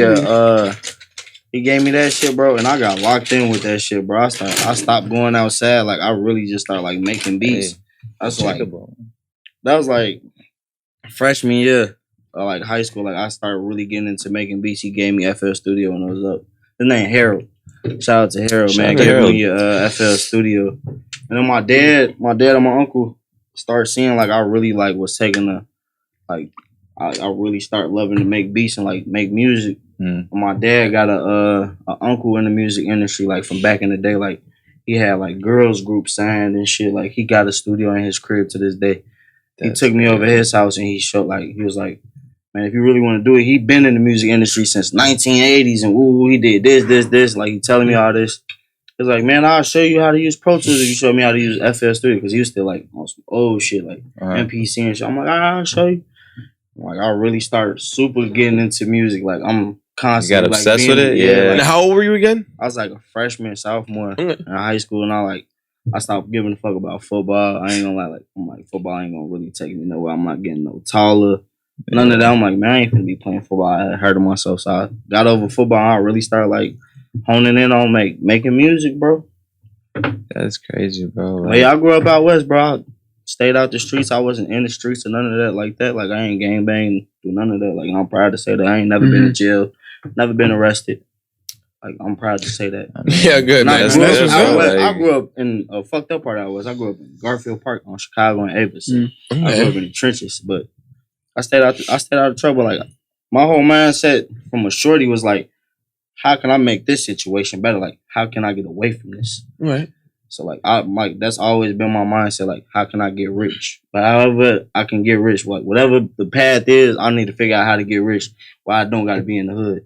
He gave me that shit, bro, and I got locked in with that shit, bro. I stopped going outside. Like I really just started like making beats. That was like freshman year. like high school, like I started really getting into making beats. He gave me FL Studio when I was up. His name Harold. Shout out to Harold, man. Gave me FL Studio. And then my dad and my uncle started seeing like I really like was taking a like I really start loving to make beats and like make music. My dad got a uncle in the music industry, like from back in the day. Like he had like girls group signed and shit. Like he got a studio in his crib to this day. He took me over his house and he was like, man, if you really want to do it, he been in the music industry since 1980s and he did this. Like he telling me all this. It's like, man, I'll show you how to use Pro Tools if you show me how to use FL Studio, because he was still like on some old shit like MPC and shit. I'm like, I'll show you. Like I really started super getting into music. Like I'm constantly. You got obsessed with it? Yeah. Like, and how old were you again? I was like a freshman, sophomore in high school, and I stopped giving a fuck about football. I ain't gonna lie, like I'm like football ain't gonna really take me nowhere. I'm not getting no taller. None of that. I'm like, man, I ain't gonna be playing football. I had hurt myself, so I got over football. I really started like honing in on making music, bro. That's crazy, bro. Like, yeah, I grew up out west, bro. I stayed out the streets. I wasn't in the streets or none of that like that. Like I ain't gang bang, do none of that. Like I'm proud to say that I ain't never been in jail, never been arrested. Like I'm proud to say that. Yeah, good. Man. I grew up in a fucked up part. I grew up in Garfield Park on Chicago and Avis. I grew up in the trenches, but I stayed out of trouble. Like my whole mindset from a shorty was like, how can I make this situation better? Like how can I get away from this? Right. So like that's always been my mindset. Like how can I get rich? But however I can get rich, whatever the path is, I need to figure out how to get rich. Why I don't got to be in the hood.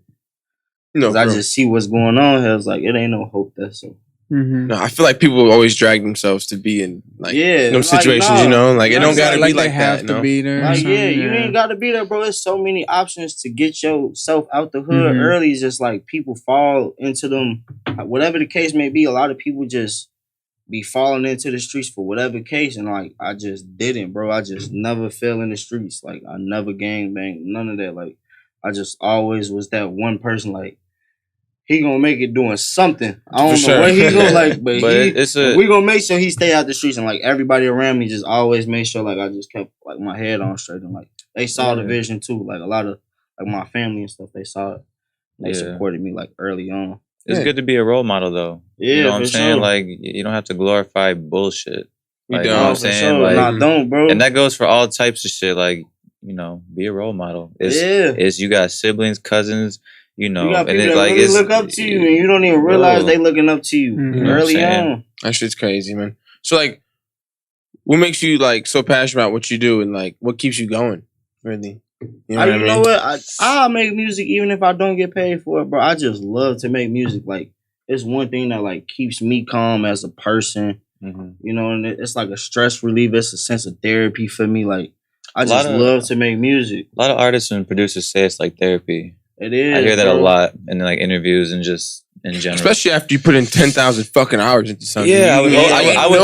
No, I just see what's going on here. It's like it ain't no hope there. So no, I feel like people always drag themselves to be in like those situations. Like, you know, like it don't gotta be like that. Have to be there. Like you ain't gotta be there, bro. There's so many options to get yourself out the hood early. It's just like people fall into them, whatever the case may be. A lot of people just be falling into the streets for whatever case, and like I just didn't, bro. I just never fell in the streets. Like I never gang banged, none of that. Like I just always was that one person. Like he gonna make it doing something. I don't know what he gonna like, but we gonna make sure he stay out the streets. And like everybody around me just always made sure like I just kept like my head on straight, and like they saw the vision too. Like a lot of like my family and stuff, they saw it. They supported me like early on. It's good to be a role model though. Yeah, you know what I'm saying? Sure. Like you don't have to glorify bullshit. Like, you know what I'm saying? Sure. Like, I don't, bro. And that goes for all types of shit. Like, you know, be a role model. It's you got siblings, cousins, you know, you got and people that really look up to you, and you don't even realize they looking up to you early on. That shit's crazy, man. So like, what makes you like so passionate about what you do, and like what keeps you going? Really, you know what? I make music even if I don't get paid for it, bro. I just love to make music. Like it's one thing that like keeps me calm as a person. You know, and it's like a stress relief. It's a sense of therapy for me. Like I just love to make music. A lot of artists and producers say it's like therapy. It is. I hear that a lot in like interviews and just in general. Especially after you put in 10,000 fucking hours into something. Yeah, I would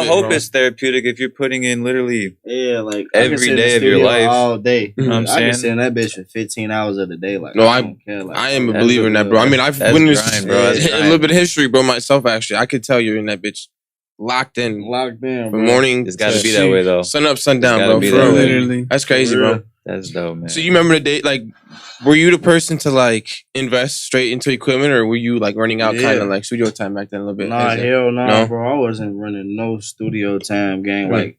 hope it's therapeutic if you're putting in literally like every day of your life. All day. You know what I'm saying? I can sit in that bitch for 15 hours of the day. Like no, I don't care. Like, I am a believer in that, bro. I mean, I've witnessed a little bit of history, bro, myself, actually. I could tell you're in that bitch locked in. From morning. It's got to be that way, though. Sun up, sun down, bro. Literally. That's crazy, bro. That's dope, man. So you remember the day, like, were you the person to like invest straight into equipment, or were you like running out kind of like studio time back then a little bit? Nah, hell no, bro. I wasn't running no studio time, gang. Like,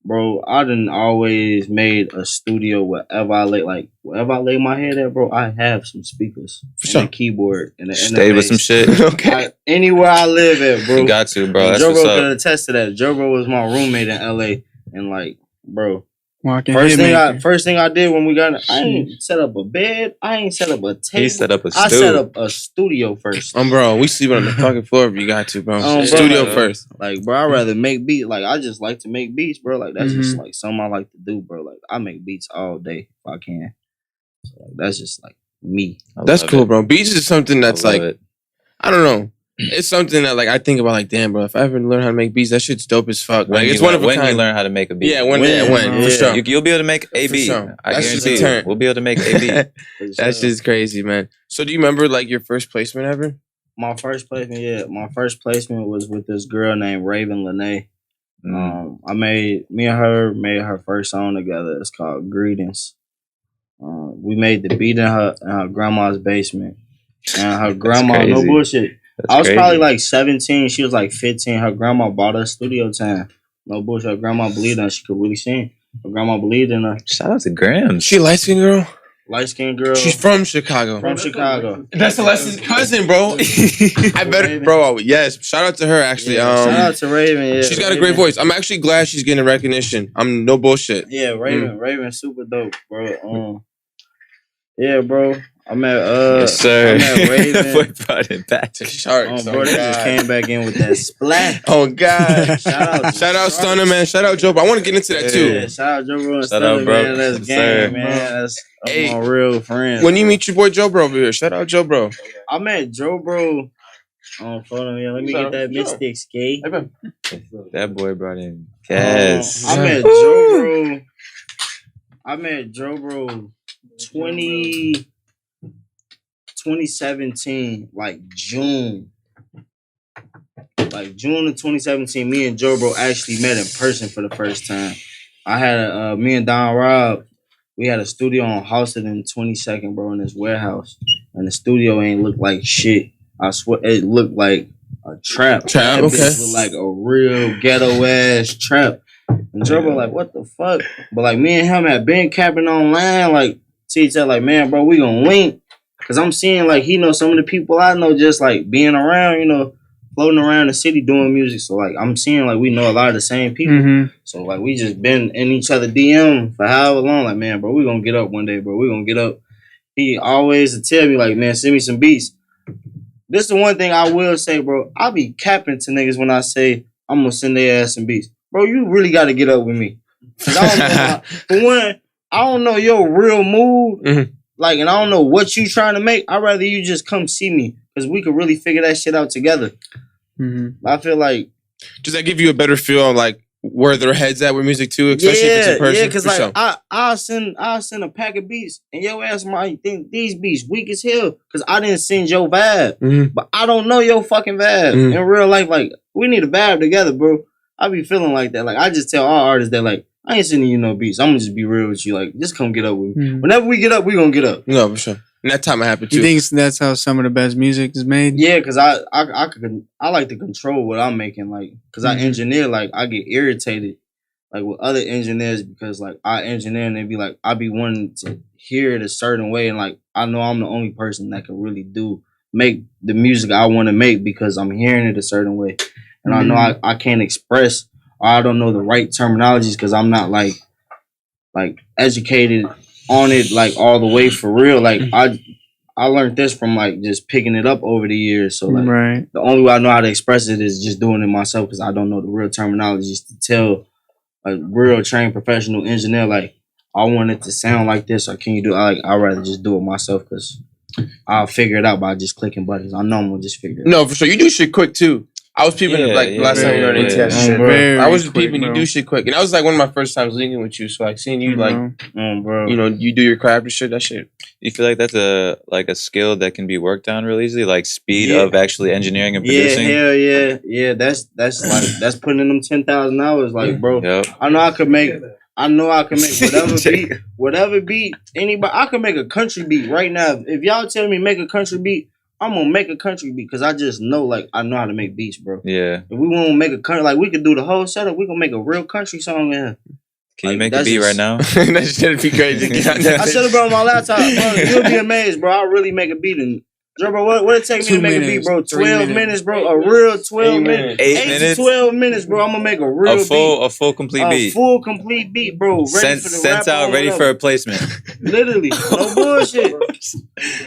bro, I done always made a studio wherever I lay my head at, bro. I have some speakers and a keyboard and an stay with some shit. Okay, anywhere I live at, bro. You got to, bro. That's GHerbo could attest to that. GHerbo was my roommate in LA, and like, bro. First thing I did when we got, I ain't set up a bed. I ain't set up a table. He set up a I set up a studio first. Bro, we sleeping on the fucking floor if you got to, bro. Studio first. Like, bro, I'd rather make beats. Like, I just like to make beats, bro. Like, that's just like something I like to do, bro. Like, I make beats all day if I can. So, like, that's just like me. That's cool, bro. Beats is something that's like, I don't know. It's something that like I think about like, damn, bro, if I ever learn how to make beats, that shit's dope as fuck. Like it's one of a kind. When you learn how to make a beat. Yeah, when for sure. You'll be able to make a beat. I guarantee you. We'll be able to make a beat. That's just crazy, man. So do you remember like your first placement ever? My first placement, yeah. My first placement was with this girl named Raven Lene. Me and her made her first song together. It's called Greetings. We made the beat in her grandma's basement. And her grandma, no crazy. bullshit. That's I was crazy. probably like 17. She was like 15. Her grandma bought her studio time. No bullshit. Her grandma believed in her. She could really sing. Her grandma believed in her. Shout out to Graham. She a light skinned girl? Light skinned girl. She's from Chicago. From Chicago. That's Celeste's cousin, bro. I better, bro. Yes, shout out to her. Actually, Shout out to Raven. Yeah, she's got a Raven. great voice. I'm actually glad she's getting recognition. I'm no bullshit. Yeah, Raven. Raven, super dope, bro. Yeah, bro. I'm at yes, sir. I'm at Raven. Boy brought it back. Sharks. Bro, they just came back in with that splat. Oh God! Shout out Stunner, man. Shout out Joe. I want to get into that too. Yeah, shout out Joe Bro and Shout Stunner, out, bro. man. That's Yes, game, sir. man. That's Hey, my real friends. When you meet your boy Joe Bro over here, shout out Joe Bro. I met Joe Bro. Hold on, yeah. Let me get that Mystic skate. That boy brought in gas. I met Joe Bro. I met Joe Bro 2017, like June. Like June of 2017, me and Joe Bro actually met in person for the first time. I had me and Don Rob, we had a studio on Houston in 22nd, bro, in this warehouse. And the studio ain't look like shit. I swear it looked like a trap. Trap, That okay. bitch looked like a real ghetto ass trap. And Joe Bro like, what the fuck? But like me and him had been capping online, like to each other, like, man, bro, we gonna link. Cause I'm seeing like he knows some of the people I know just like being around, you know, floating around the city doing music. So like I'm seeing like we know a lot of the same people. Mm-hmm. So like we just been in each other DM for however long. Like, man, bro, we gonna get up one day, bro. We gonna get up. He always tell me like, man, send me some beats. This is the one thing I will say, bro. I be capping to niggas when I say I'm gonna send their ass some beats. Bro, you really gotta get up with me. Cause I don't know, for one, I don't know your real mood. Mhm. Like, and I don't know what you trying to make. I'd rather you just come see me. Cause we could really figure that shit out together. Mm-hmm. I feel like Does that give you a better feel on like where their heads at with music too, especially if it's in person? yeah, cause For like sure. I'll send a pack of beats and your ass might think these beats weak as hell cause I didn't send your vibe, Mhm. but I don't know your fucking vibe Mhm. in real life. Like we need a vibe together, bro. I be feeling like that. Like I just tell all artists that like I ain't sending you no beats. I'm gonna just be real with you. Like just come get up with me. Mm-hmm. Whenever we get up, we gonna get up. No, for sure. And that time I happened too. You think that's how some of the best music is made? Yeah, cause I like to control what I'm making. Like cause I Mhm. engineer. Like I get irritated. Like with other engineers because like I engineer and they be like I be wanting to hear it a certain way and like I know I'm the only person that can really make the music I want to make because I'm hearing it a certain way and I know I can't express or I don't know the right terminologies because I'm not like educated on it like all the way for real. Like I learned this from like just picking it up over the years. So like Right. the only way I know how to express it is just doing it myself because I don't know the real terminologies to tell a real trained professional engineer like I want it to sound like this or can you do it? I'd rather just do it myself because I'll figure it out by just clicking buttons. I know I'm gonna just figure it out. No, for sure. You do shit quick too. I was peeping Yeah, like yeah, last time we were on yeah, ATS yeah. shit, bro. Very I was quick, peeping. You bro. do shit quick, and that was like one of my first times linking with you. So like seeing you like Bro. you know you do your craft and shit. That shit. You feel like that's a skill that can be worked on real easily, like speed Yeah. of actually engineering and Yeah, producing. hell yeah. That's like that's putting in them 10,000 hours. Like, bro, Yep. I know I can make whatever beat anybody. I can make a country beat right now. If y'all tell me make a country beat, I'm gonna make a country beat because I just know like I know how to make beats, bro. Yeah. If we want to make a country, like we could do the whole setup. We can make a real country song in here. Can you Like, make a that's beat just- right now? That shit'd be crazy. I should have brought my laptop, bro. You'll be amazed, bro. I'll really make a beat. And Joe, bro, what it take me 2 to make a beat, minutes, bro? 3 12 minutes, bro. A real 12 minutes. 8 8 minutes? to 12 minutes, bro. I'm gonna make a real A full complete beat. beat. A full complete beat, bro. Ready Sent for the sent rapper out, or ready for whatever. a placement. Literally, no bullshit.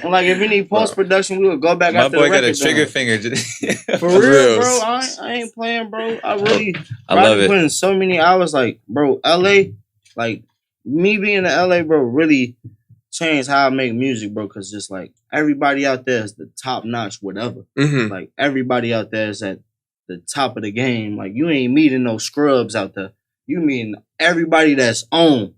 And like if we need post production, we would go back My after boy the got a record trigger done. finger. For real, Real. bro. I ain't playing, bro. I really, I bro, love been it. putting so many hours. Like, bro, LA, like me being in LA, bro, really changed how I make music, bro. Cause just like everybody out there is the top notch, whatever. Mm-hmm. Like everybody out there is at the top of the game. Like you ain't meeting no scrubs out there. You meeting everybody that's on.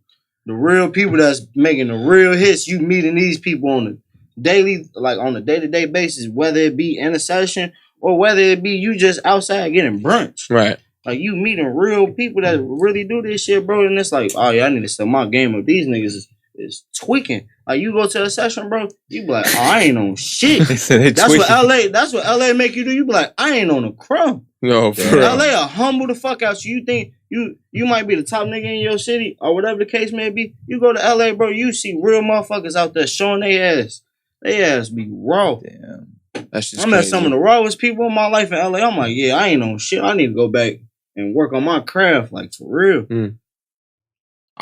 The real people that's making the real hits, you meeting these people on the daily, like on a day-to-day basis, whether it be in a session or whether it be you just outside getting brunch. Right. Like you meeting real people that really do this shit, bro. And it's like, oh yeah, I need to step my game up. These niggas is is tweaking. Like you go to a session, bro, you be like, oh, I ain't on shit. They That's tweaking. That's what LA make you do. You be like, I ain't on a crumb. No, for real. LA will humble the fuck out you. You think you might be the top nigga in your city or whatever the case may be. You go to LA, bro, you see real motherfuckers out there showing their ass. They ass be raw. Damn. That's just I met crazy. some of the rawest people in my life in LA. I'm like, yeah, I ain't on shit. I need to go back and work on my craft, like for real.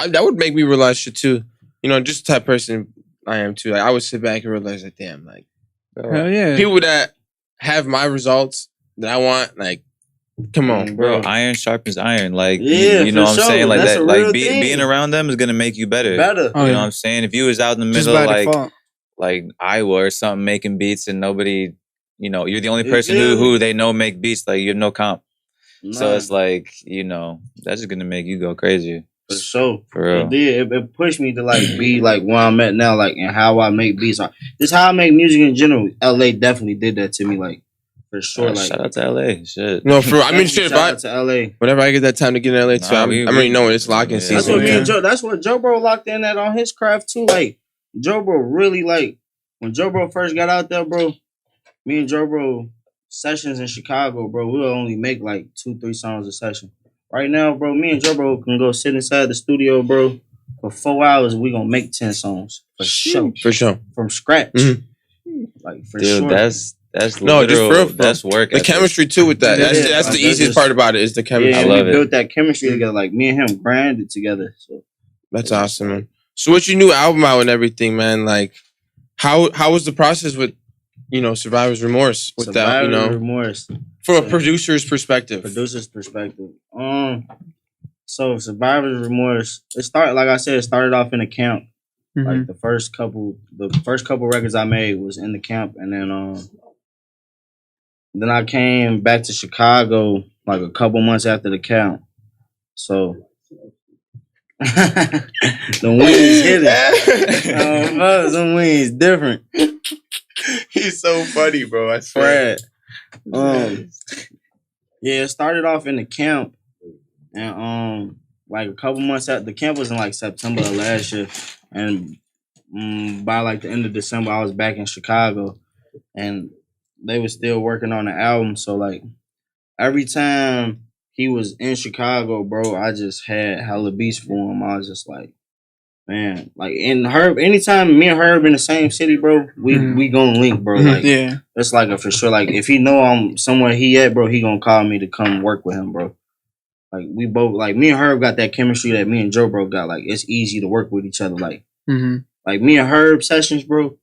That would make me realize shit too. You know, just the type of person I am too. Like I would sit back and realize like, damn, like Hell yeah. people that have my results that I want, like, come on, Bro, iron sharpens iron. Like, Yeah, you know for what I'm sure. saying? Like That's that, a like real thing. being around them is gonna make you better. Better. Oh, You yeah. know what I'm saying? If you was out in the Just middle, by like default. Iowa or something, making beats and nobody, you know, you're the only You person feel me? who they know make beats. Like you have no comp. So Nah, it's like, you know, that's just gonna make you go crazy. for sure. For real. It did. It pushed me to like be like where I'm at now, like and how I make beats. Just how I make music in general. LA definitely did that to me, like for sure. Like Shout out to LA. Shit. No, for real. I mean, definitely shit. If shout out to LA. whenever I get that time to get in LA too, Nah, I'm we already knowing it's locking yeah. season. That's what me Yeah. and Joe. That's what Joe Bro locked in at on his craft too. Like Joe Bro really like when Joe Bro first got out there, bro. Me and Joe Bro sessions in Chicago, bro. We'll only make like 2-3 songs a session. Right now, bro, me and Joe Bro can go sit inside the studio, bro, for 4 hours. We gonna make 10 songs for sure, For sure. from scratch. Mhm. Like for Dude, sure. that's No, just literal, for real, bro. that's work. The ethic. chemistry too with that. Yeah, That's, yeah. that's the Like, easiest that's part about it is the chemistry. yeah, I and love we it. built that chemistry together. Like me and him grinded together. So That's awesome, man. So what's your new album out and everything, man? Like, how was the process with, you know, Survivors Remorse? With that, you Survivors know, Remorse. from a producer's perspective. Producer's perspective. So Survivors Remorse. It started, like I said, it started off in a camp. Mhm. Like the first couple records I made was in the camp, and then I came back to Chicago like a couple months after the camp. So the wings hit it. Them wings different. He's so funny, bro. I swear. Fred. Yeah, it started off in the camp, and like a couple months after the camp was in like September of last year, and by like the end of December, I was back in Chicago, and they were still working on the album. So like every time he was in Chicago, bro, I just had hella beats for him. I was just like, man, like in Herb, anytime me and Herb in the same city, bro, we gonna link, bro. Like Yeah. it's like a for sure. Like if he know I'm somewhere he at, bro, he gonna call me to come work with him, bro. Like we both, like me and Herb got that chemistry that me and Joe Bro got. Like it's easy to work with each other. Like me and Herb sessions, bro,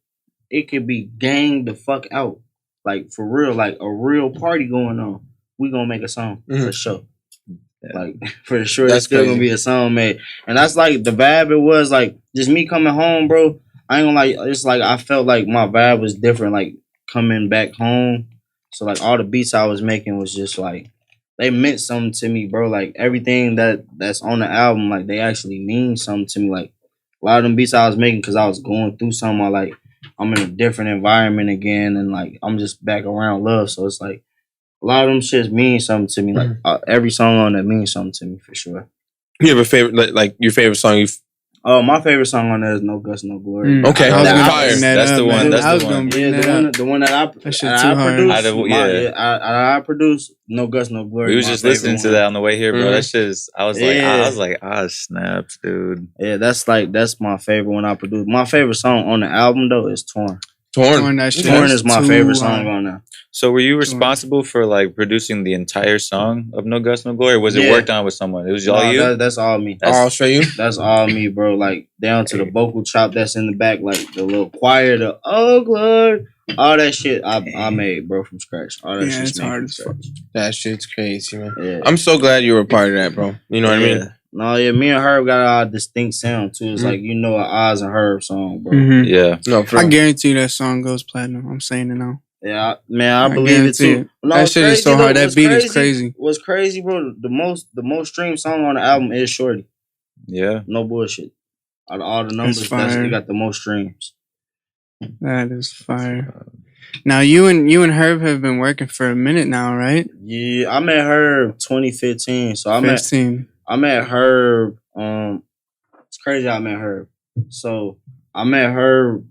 it could be gang the fuck out. Like for real, like a real party going on. We gonna make a song for sure. Like for sure, That's it's still crazy. gonna be a song made, and that's like the vibe. It was like just me coming home, bro. I ain't gonna like. It's like I felt like my vibe was different. Like coming back home, so like all the beats I was making was just like they meant something to me, bro. Like everything that's on the album, like they actually mean something to me. Like a lot of them beats I was making because I was going through something. Or like I'm in a different environment again, and like I'm just back around love. So it's like a lot of them shits mean something to me. Like every song on that means something to me for sure. You have a favorite, like your favorite song? Oh, my favorite song on there is No Guts, No Glory. Okay, I was that gonna fire. bring that That's up, the one, man. that's I the was one. gonna bring Yeah, that up. the one that That shit I too hard. produced. I produced No Guts, No Glory. We was my just listening favorite to one. that on the way here, bro. Mhm. That shit's. I was like, ah, snaps, dude. Yeah, that's my favorite one I produced. My favorite song on the album though is Torn. Torn. That shit Torn is my too favorite song hard. on there. So were you responsible for like producing the entire song of No Guts, No Glory? Or was it Yeah. worked on with someone? It was all Nah, you? that's all me. I'll show you. That's all me, bro. Like down to the vocal chop that's in the back, like the little choir, the oh glory, all that shit I made, bro, from scratch. All that Yeah, shit's it's made hard from as fuck. scratch. That shit's crazy, man. Yeah. I'm so glad you were a part of that, bro. You know what I mean? Yeah. No, yeah, me and Herb got our distinct sound too. It's like you know an Oz and Herb song, bro. Mhm. Yeah. No, for I real. guarantee you that song goes platinum. I'm saying it now. Yeah, man, I I believe it guarantee too. it. No, That it's shit is so crazy, hard. though. That What's beat is crazy. What's crazy, bro? The most streamed song on the album is Shorty. Yeah. No bullshit. Out of all the numbers, fire. it got the most streams. That is fire. Now you and Herb have been working for a minute now, right? Yeah, I met Herb 2015. So I 15. met Herb. It's crazy how I met Herb. So I met her.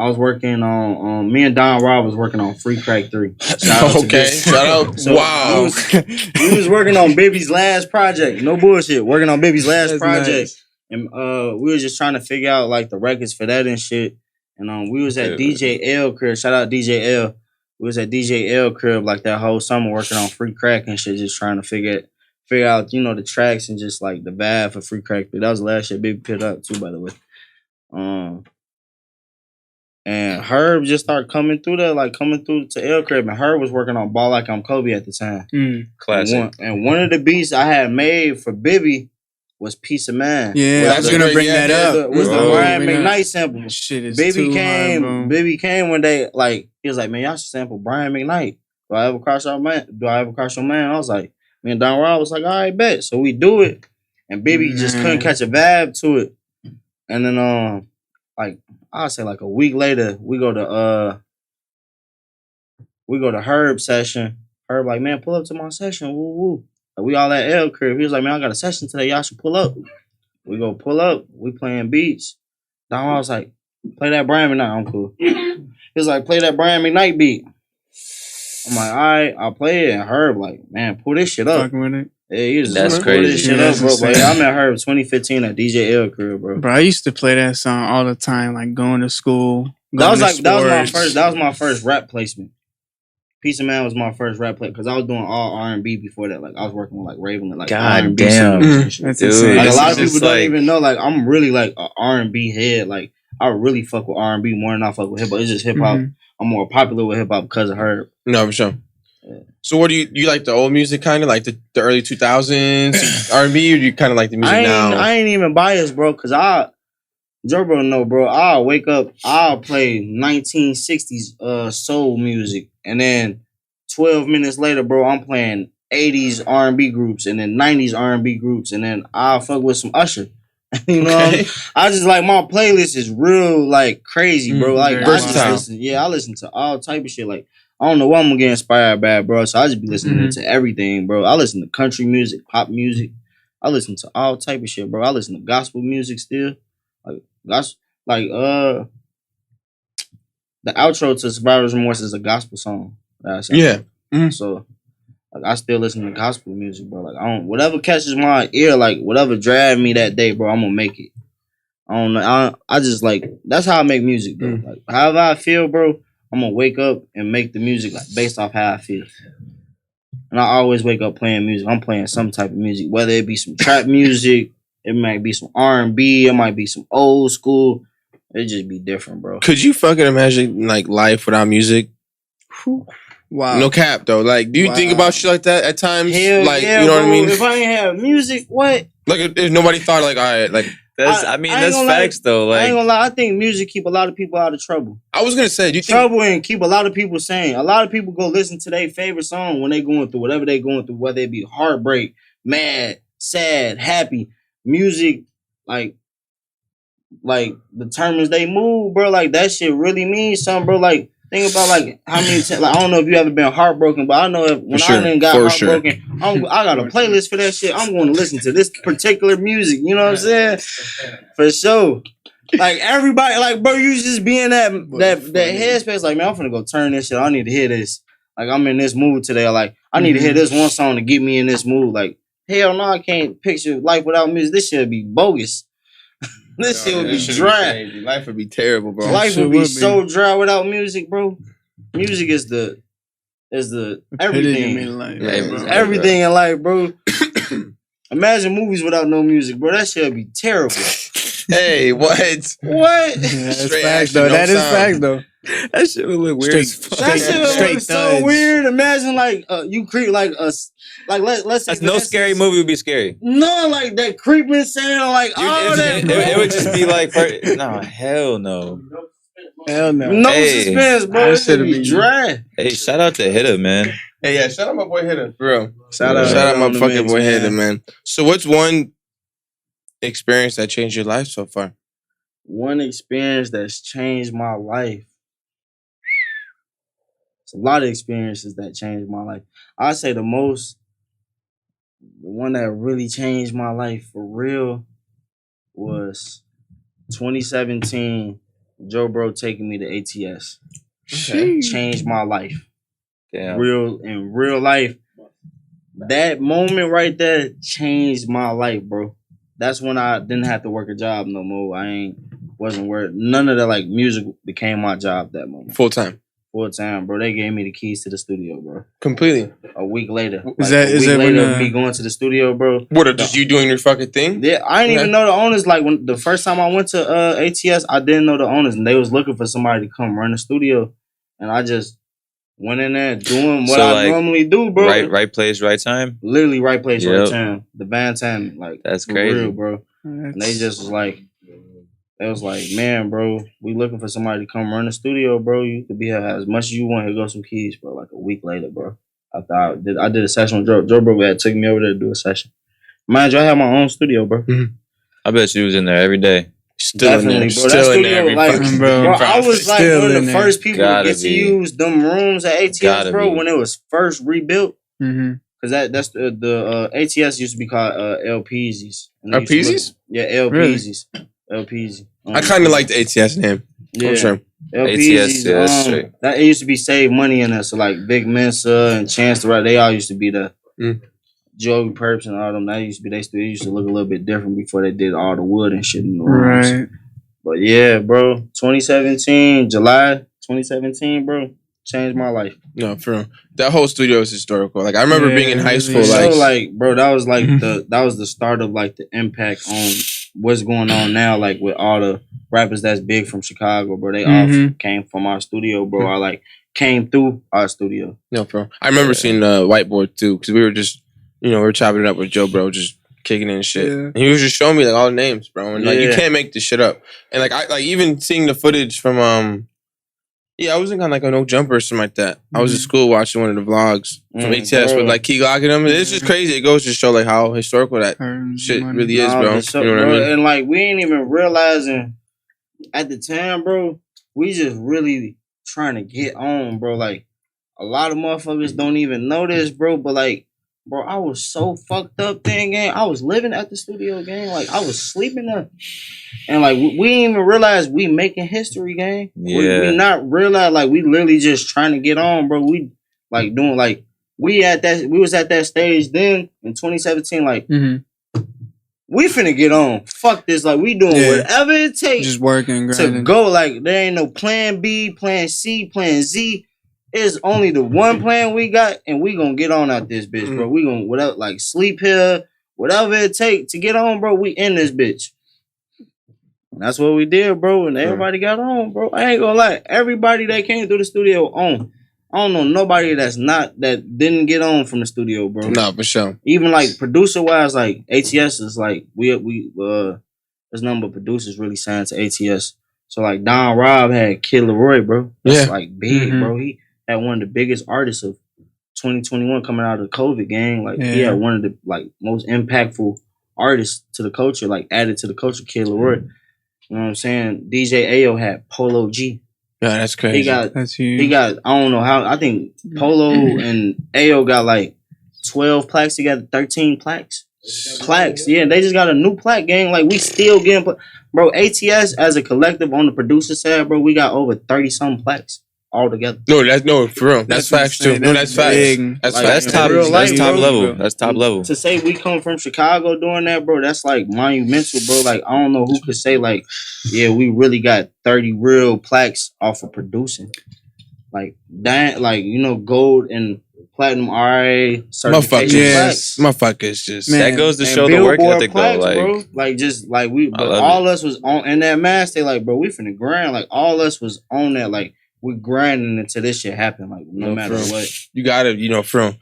I was working on me and Don Rob was working on Free Crack 3. Shout out to Okay, this. shout out. So Wow. we was working on Baby's last project. No bullshit. Working on Baby's last That's project. nice. And we was just trying to figure out like the records for that and shit. And we was at DJ L crib. Shout out DJ L. We was at DJ L crib like that whole summer working on Free Crack and shit, just trying to figure out, you know, the tracks and just like the vibe for Free Crack. That was the last shit Baby put up too, by the way. And Herb just started coming through there, like coming through to L crib. And Herb was working on Ball Like I'm Kobe at the time. Classic. And one of the beats I had made for Bibby was Peace of Mind. Yeah, I was gonna bring that up. Was the Brian McKnight sample. This shit is Baby too came. hard, bro. Baby came one day. Like he was like, "Man, y'all should sample Brian McKnight." Do I ever cross your man? I was like, me and Don Rob was like, "All right, bet." So we do it, and Baby just couldn't catch a vibe to it. And then like I'll say like a week later, we go to Herb session. Herb like, "Man, pull up to my session." Woo woo. We all at L crib. He was like, "Man, I got a session today. Y'all should pull up." We go pull up. We playing beats. Don Juan was like, "Play that Brian McKnight." I'm cool. He was like, "Play that Brian McKnight beat." I'm like, "All right, I'll play it." And Herb like, "Man, pull this shit up." Fucking with it. Yeah, he was That's just pull this crazy. shit Yeah, up, bro. that's Like, insane. I met Herb 2015 at DJ L crib, bro. Bro, I used to play that song all the time, like going to school. That was going to that was my first rap placement. Peace of Man was my first rap play because I was doing all R&B before that. Like I was working with like Raven, like God R&B damn. singers and shit. That's Dude, insane. Like a this lot is of people just don't like- even know. Like I'm really like an R&B head. Like I really fuck with R&B more than I fuck with hip hop. It's just hip hop. I'm more popular with hip hop because of her. No, for sure. So what do you like the old music kind of like the early 2000s R&B, or do you kind of like the music now? I ain't even biased, bro. Cause GHerbo know, bro. I'll wake up. I'll play 1960s soul music, and then 12 minutes later, bro, I'm playing 80s R&B groups, and then 90s R&B groups, and then I'll fuck with some Usher. You know, Okay. I just like my playlist is real like crazy, bro. Like I just versatile. I listen to all type of shit. Like I don't know what I'm gonna get inspired by, bro. So I just be listening to everything, bro. I listen to country music, pop music. I listen to all type of shit, bro. I listen to gospel music still. The outro to Survivors Remorse is a gospel song. Yeah. So like I still listen to gospel music, bro. Like I don't whatever catches my ear, like whatever drive me that day, bro, I'm gonna make it. I don't know. I just like that's how I make music, bro. Like however I feel, bro, I'm gonna wake up and make the music like based off how I feel. And I always wake up playing music. I'm playing some type of music, whether it be some trap music, it might be some R&B, it might be some old school. It just be different, bro. Could you fucking imagine like life without music? Wow. No cap though. Like, do you think about shit like that at times? Hell like, yeah, you know bro. what I mean? If I ain't have music, what? Like, if nobody thought like, all right, like That's I ain't that's gonna lie. facts though. I ain't Like gonna lie. I think music keep a lot of people out of trouble. I was gonna say, do you think? Trouble and keep a lot of people sane. A lot of people go listen to their favorite song when they going through whatever they going through, whether it be heartbreak, mad, sad, happy. Music, like determines they move, bro. Like that shit really means something, bro. Like think about like how many times. Like I don't know if you ever been heartbroken, but I know if when I done got heartbroken, I got a playlist for that shit. I'm going to listen to this particular music. You know what I'm saying? For sure. Like everybody, like bro, you just be in that headspace. Like man, I'm finna go turn this shit. I need to hear this. Like I'm in this mood today. Like I need to hear this one song to get me in this mood. Like hell no, I can't picture life without music. This shit would be bogus. This shit would be dry. Life would be terrible, bro. Life would be so dry without music, bro. Music is the everything. Everything in life, bro. Imagine movies without no music, bro. That shit would be terrible. Hey, what? What? That's facts, though. That is facts, though. that shit would look weird. That shit would so weird. Imagine like you creep like us. Like let's say No scary movie would be scary. No, like that creeping sound, like all that. It would just be like, no, hell no. Hell no. No suspense, bro. It should be dry. Hey, shout out to Hitter, man. Hey, yeah, shout out my boy Hitter, for real. Shout out my fucking boy Hitter, man. So, what's one experience that changed your life so far? One experience that's changed my life. It's a lot of experiences that changed my life. I'd say the one that really changed my life for real was 2017, GHerbo taking me to ATS. Okay. Changed my life. Damn. In real life. That moment right there changed my life, bro. That's when I didn't have to work a job no more. Wasn't worried. None of that like music became my job that moment. Full time, bro. They gave me the keys to the studio, bro. completely. A week later. Is that later when, of me going to the studio, bro? What are just you doing your fucking thing? Yeah, I didn't even know the owners. Like when the first time I went to ATS, I didn't know the owners, and they was looking for somebody to come run the studio, and I just went in there doing what I normally do, bro. Right place, right time. Literally right place, right time. The band time, like that's for crazy, real, bro. And they just was like, man, bro, we looking for somebody to come run the studio, bro. You could be here as much as you want. Here go some keys, bro. Like a week later, bro. After I did a session with GHerbo had took me over there to do a session. Mind you, I have my own studio, bro. Mm-hmm. I bet you was in there every day. Still in there, bro. Still in there, bro. I was like one of the first people to get to use them rooms at ATS, bro, when it was first rebuilt. Cause that's the ATS used to be called LPZs. LPZs? Yeah, LPZs. LPZ. I kind of like the ATS name. Yeah. Sure. LPZs, that it used to be Save Money in there. So like Big Mensa and Chance the Right, they all used to be the Joey Perps and all them. That used to be, they used to look a little bit different before they did all the wood and shit in the rooms. Right. But yeah, bro, 2017, July 2017, bro, changed my life. No, for real. That whole studio is historical. Like I remember being in high school. Bro, that was like that was the start of like the impact on what's going on now. Like with all the rappers that's big from Chicago, bro. They all came from our studio, bro. I like came through our studio. No, bro. I remember seeing the whiteboard too, because we were just, we were chopping it up with GHerbo, just kicking in shit. And he was just showing me like all the names, bro. And like you can't make this shit up. And like I even seeing the footage from I wasn't on like a No Jumper or something like that. I was at school watching one of the vlogs from ATS with like Key Glock and them. It's just crazy. It goes to show like how historical that shit really is, bro. So, you know what I mean? And like we ain't even realizing at the time, bro. We just really trying to get on, bro. Like a lot of motherfuckers don't even know this, bro. But like, bro, I was so fucked up then, gang. I was living at the studio, gang. Like I was sleeping there. And like we didn't even realize we making history, gang. We not realize like we literally just trying to get on, bro. We like doing like we was at that stage then in 2017, like we finna get on. Fuck this, like we doing whatever it takes just working, grinding. To go. Like there ain't no plan B, plan C, plan Z. It's only the one plan we got, and we gonna get on out this bitch, bro. We gonna whatever, like sleep here, whatever it take to get on, bro. We in this bitch. And that's what we did, bro. And everybody got on, bro. I ain't gonna lie. Everybody that came through the studio on. I don't know nobody that didn't get on from the studio, bro. No, for sure. Even like producer wise, like ATS is like there's nothing but producers really signed to ATS. So like Don Rob had Kid Leroy, bro. That's like big, bro. He had one of the biggest artists of 2021 coming out of the COVID gang. Like he had one of the like most impactful artists to the culture, like added to the culture, Kid Leroy. You know what I'm saying? DJ Ayo had Polo G. Yeah, that's crazy. That's huge. He got, I don't know how, I think Polo and Ayo got like 12 plaques together, 13 plaques. Yeah, they just got a new plaque, gang. Like we still getting, bro, ATS as a collective on the producer side, bro, we got over 30-something plaques all together. No, for real. That's facts too. No, that's facts. That's like, facts. That's top level. That's top level. To say we come from Chicago doing that, bro, that's like monumental, bro. Like I don't know who could say like, yeah, we really got 30 real plaques off of producing. Like that, like gold and platinum RA certification plaques. Motherfuckers just that goes to show the work ethic plaques, though. Like, bro. Like just like we, all us was on in that mask. They like, bro, we finna grind. Like all us was on that. Like we grinding until this shit happen. Like no matter what, you gotta, from.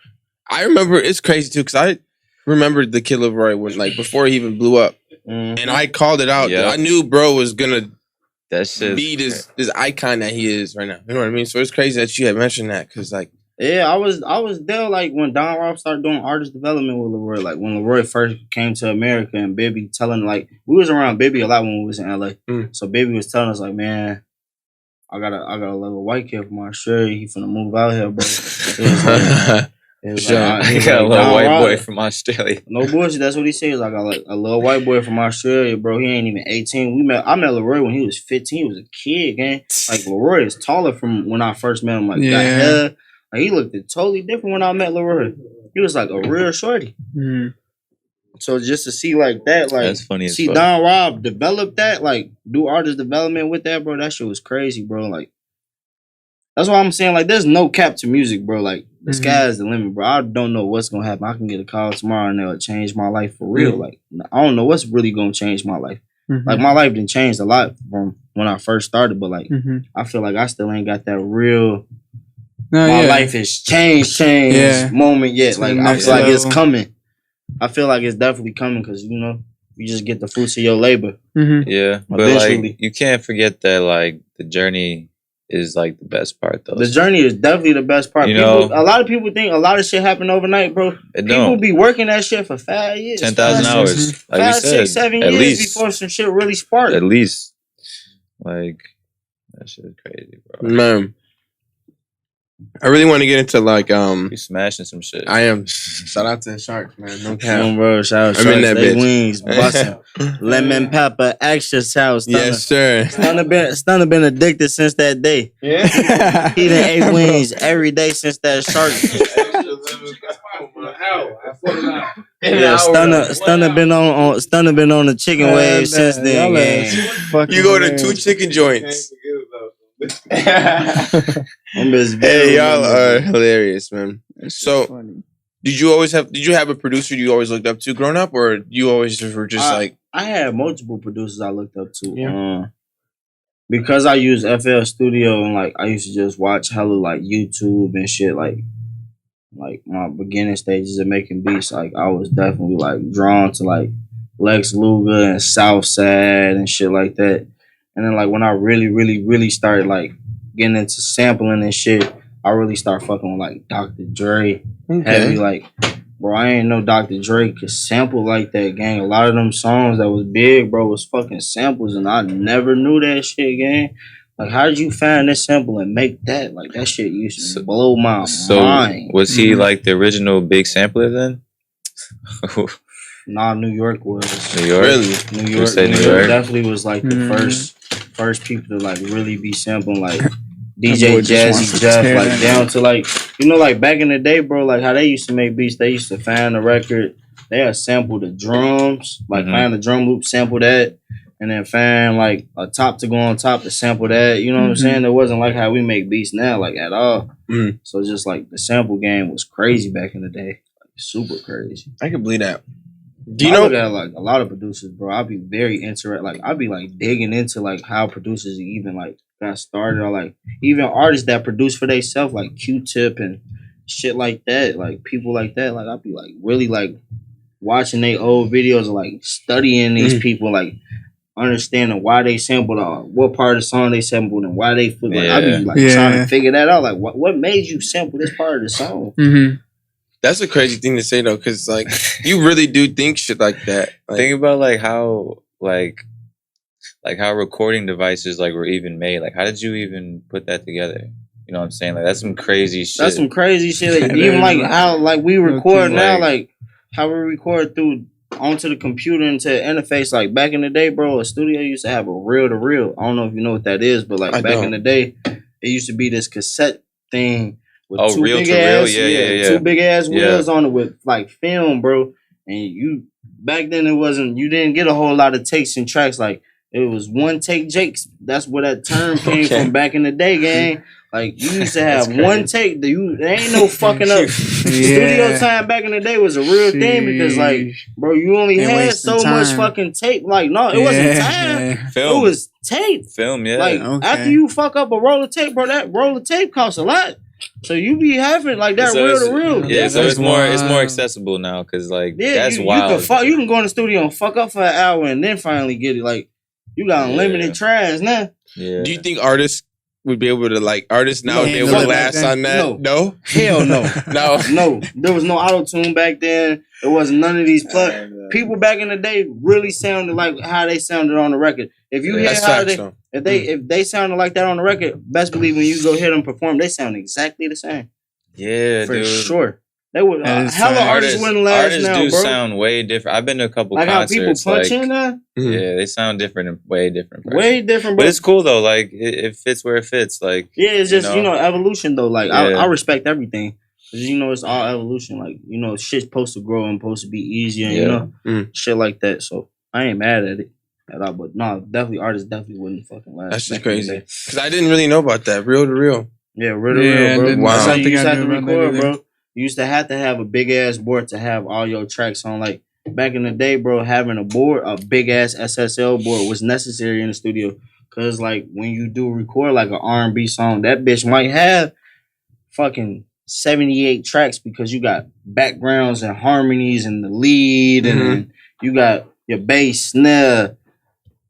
I remember it's crazy too because I remembered the Kid Leroy when like before he even blew up, and I called it out. I knew bro was gonna be this icon that he is right now. You know what I mean? So it's crazy that you had mentioned that because like. Yeah, I was there like when Don Rob started doing artist development with Leroy. Like when Leroy first came to America and Bibby telling like we was around Bibby a lot when we was in LA. So Bibby was telling us like, man, I got a little white kid from Australia. He finna move out here, bro. It He was Sure. like, He he got a like, little Don white boy Ryder. from Australia. No bullshit. That's what he says. I got like a little white boy from Australia, bro. He ain't even 18. I met Leroy when he was 15. He was a kid, gang. Like Leroy is taller from when I first met him. Like got hair. Like he looked totally different when I met Leroy. He was like a real shorty. Mm. So just to see like that, like That's funny as see fuck. Don Rob develop that, like do artist development with that, bro. That shit was crazy, bro. Like that's why I'm saying, like, there's no cap to music, bro. Like the sky's the limit, bro. I don't know what's gonna happen. I can get a call tomorrow and it'll change my life for real. Like I don't know what's really gonna change my life. Like my life didn't change a lot from when I first started, but like I feel like I still ain't got that real. My life has changed moment yet. Like I feel like it's coming. I feel like it's definitely coming because you know you just get the fruits of your labor. Yeah, but Eventually. like you can't forget that like the journey is like the best part though. The journey is definitely the best part. You People, know, a lot of people think a lot of shit happened overnight, bro. It People don't. be working that shit for 5 years, 10,000 hours. Like we 5, said, 6, 7 at years least. before some shit really sparked. At least, like that shit is crazy, bro. Man, I really want to get into like You smashing some shit. I am. Shout out to the Sharks, man. No cap. Come on, bro. Shout out I'm in that they bitch. wings, busting. Lemon pepper, extra sour. Yes, sir. Stunner been addicted since that day. Yeah. He done ate wings every day since that shark. Yeah, Stunner been on the chicken wave since then. Gang. You go to 2 chicken joints. Hey, Y'all are hilarious, man. So, did you have a producer you always looked up to growing up, or you always were just like? I had multiple producers I looked up to. Yeah. Because I use FL Studio and like I used to just watch hella like YouTube and shit like my beginning stages of making beats. Like I was definitely like drawn to like Lex Luger and Southside and shit like that. And then like when I really started like getting into sampling and shit, I really started fucking with like Dr. Dre. Had me like, bro, I ain't know Dr. Dre could sample like that, gang. A lot of them songs that was big, bro, was fucking samples, and I never knew that shit, gang. Like, how did you find this sample and make that? Like, that shit used to blow my mind. Was he like the original big sampler then? Nah, New York was. New York? Really? New York definitely was like the first people to like really be sampling like DJ Jazzy Jeff, like down to like, you know, like back in the day, bro, like how they used to make beats, they used to find the record, they had sample the drums, like find the drum loop, sample that, and then find like a top to go on top to sample that, you know what I'm saying? It wasn't like how we make beats now, like at all. So just like the sample game was crazy back in the day, like super crazy. I can believe that. Do you know? Look at like a lot of producers, bro. I'd be very interested. Like I'd be like digging into like how producers even like got started, or like even artists that produce for themselves, like Q-Tip and shit like that. Like people like that. Like I'd be like really like watching their old videos, and like studying these people, like understanding why they sampled, what part of the song they sampled, and why they feel. Like I'd be like trying to figure that out. Like what made you sample this part of the song? That's a crazy thing to say though, because like you really do think shit like that. Like, think about like how how recording devices like were even made. Like how did you even put that together? You know what I'm saying? Like that's some crazy shit. That's some crazy shit. Like, even like how like we record now, like how we record through onto the computer into interface. Like back in the day, bro, a studio used to have a reel to reel. I don't know if you know what that is, but like back in the day, it used to be this cassette thing. With two reel big to ass, reel, two big ass wheels on it with like film, bro. And you back then you didn't get a whole lot of takes and tracks. Like it was one take Jakes. That's where that term came from back in the day, gang. Like you used to have one take. There ain't no fucking up. Studio time back in the day was a real thing because like, bro, you only had so much fucking tape. Like no, it wasn't time. Film. It was tape. Film, yeah. Like after you fuck up a roll of tape, bro, that roll of tape costs a lot. So you be having like that reel to reel. Yeah, so it's more accessible now because like that's wild. You can go in the studio and fuck up for an hour and then finally get it. Like you got unlimited tries now. Yeah. Do you think artists would be able to artists now would be able to last on that? No? Hell no. No. There was no auto-tune back then. There wasn't none of these people back in the day really sounded like how they sounded on the record. If you hear how if they sounded like that on the record, best believe when you go hear them perform, they sound exactly the same. Yeah, for dude. sure. They would hella artists wouldn't last artists now, do bro. sound way different. I've been to a couple like concerts. How people punch in now? Yeah, they sound different and way different. Way different, bro. But it's cool though. Like it fits where it fits. Like yeah, it's just evolution though. Like Yeah. I respect everything. Cause it's all evolution. Like shit's supposed to grow and supposed to be easier. And, shit like that. So I ain't mad at it at all. But no, definitely artists definitely wouldn't fucking last. That's just crazy. Cause I didn't really know about that. Real to real. Yeah, real to real, bro. Wow. That's how you used to have to I knew about record, that bro. You used to have a big ass board to have all your tracks on. Like back in the day, bro, having a big ass SSL board was necessary in the studio. Cause like when you do record like an R&B song, that bitch might have fucking 78 tracks because you got backgrounds and harmonies and the lead and you got your bass, snare,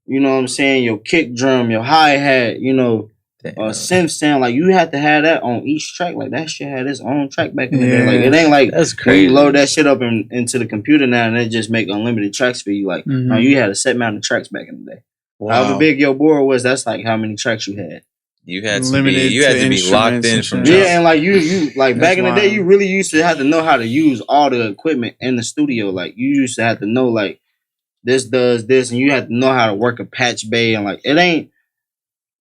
you know what I'm saying, your kick drum, your hi-hat, synth sound. Like you had to have that on each track. Like that shit had its own track back in the day. Like it ain't like that's when crazy. you load that shit up into the computer now and they just make unlimited tracks for you. Like no, you had a set amount of tracks back in the day. Wow. However big your board was, that's like how many tracks you had. You had to be locked in from jump. Yeah, and like you like back in the day, you really used to have to know how to use all the equipment in the studio. Like you used to have to know like this does this, and you have to know how to work a patch bay, and like it ain't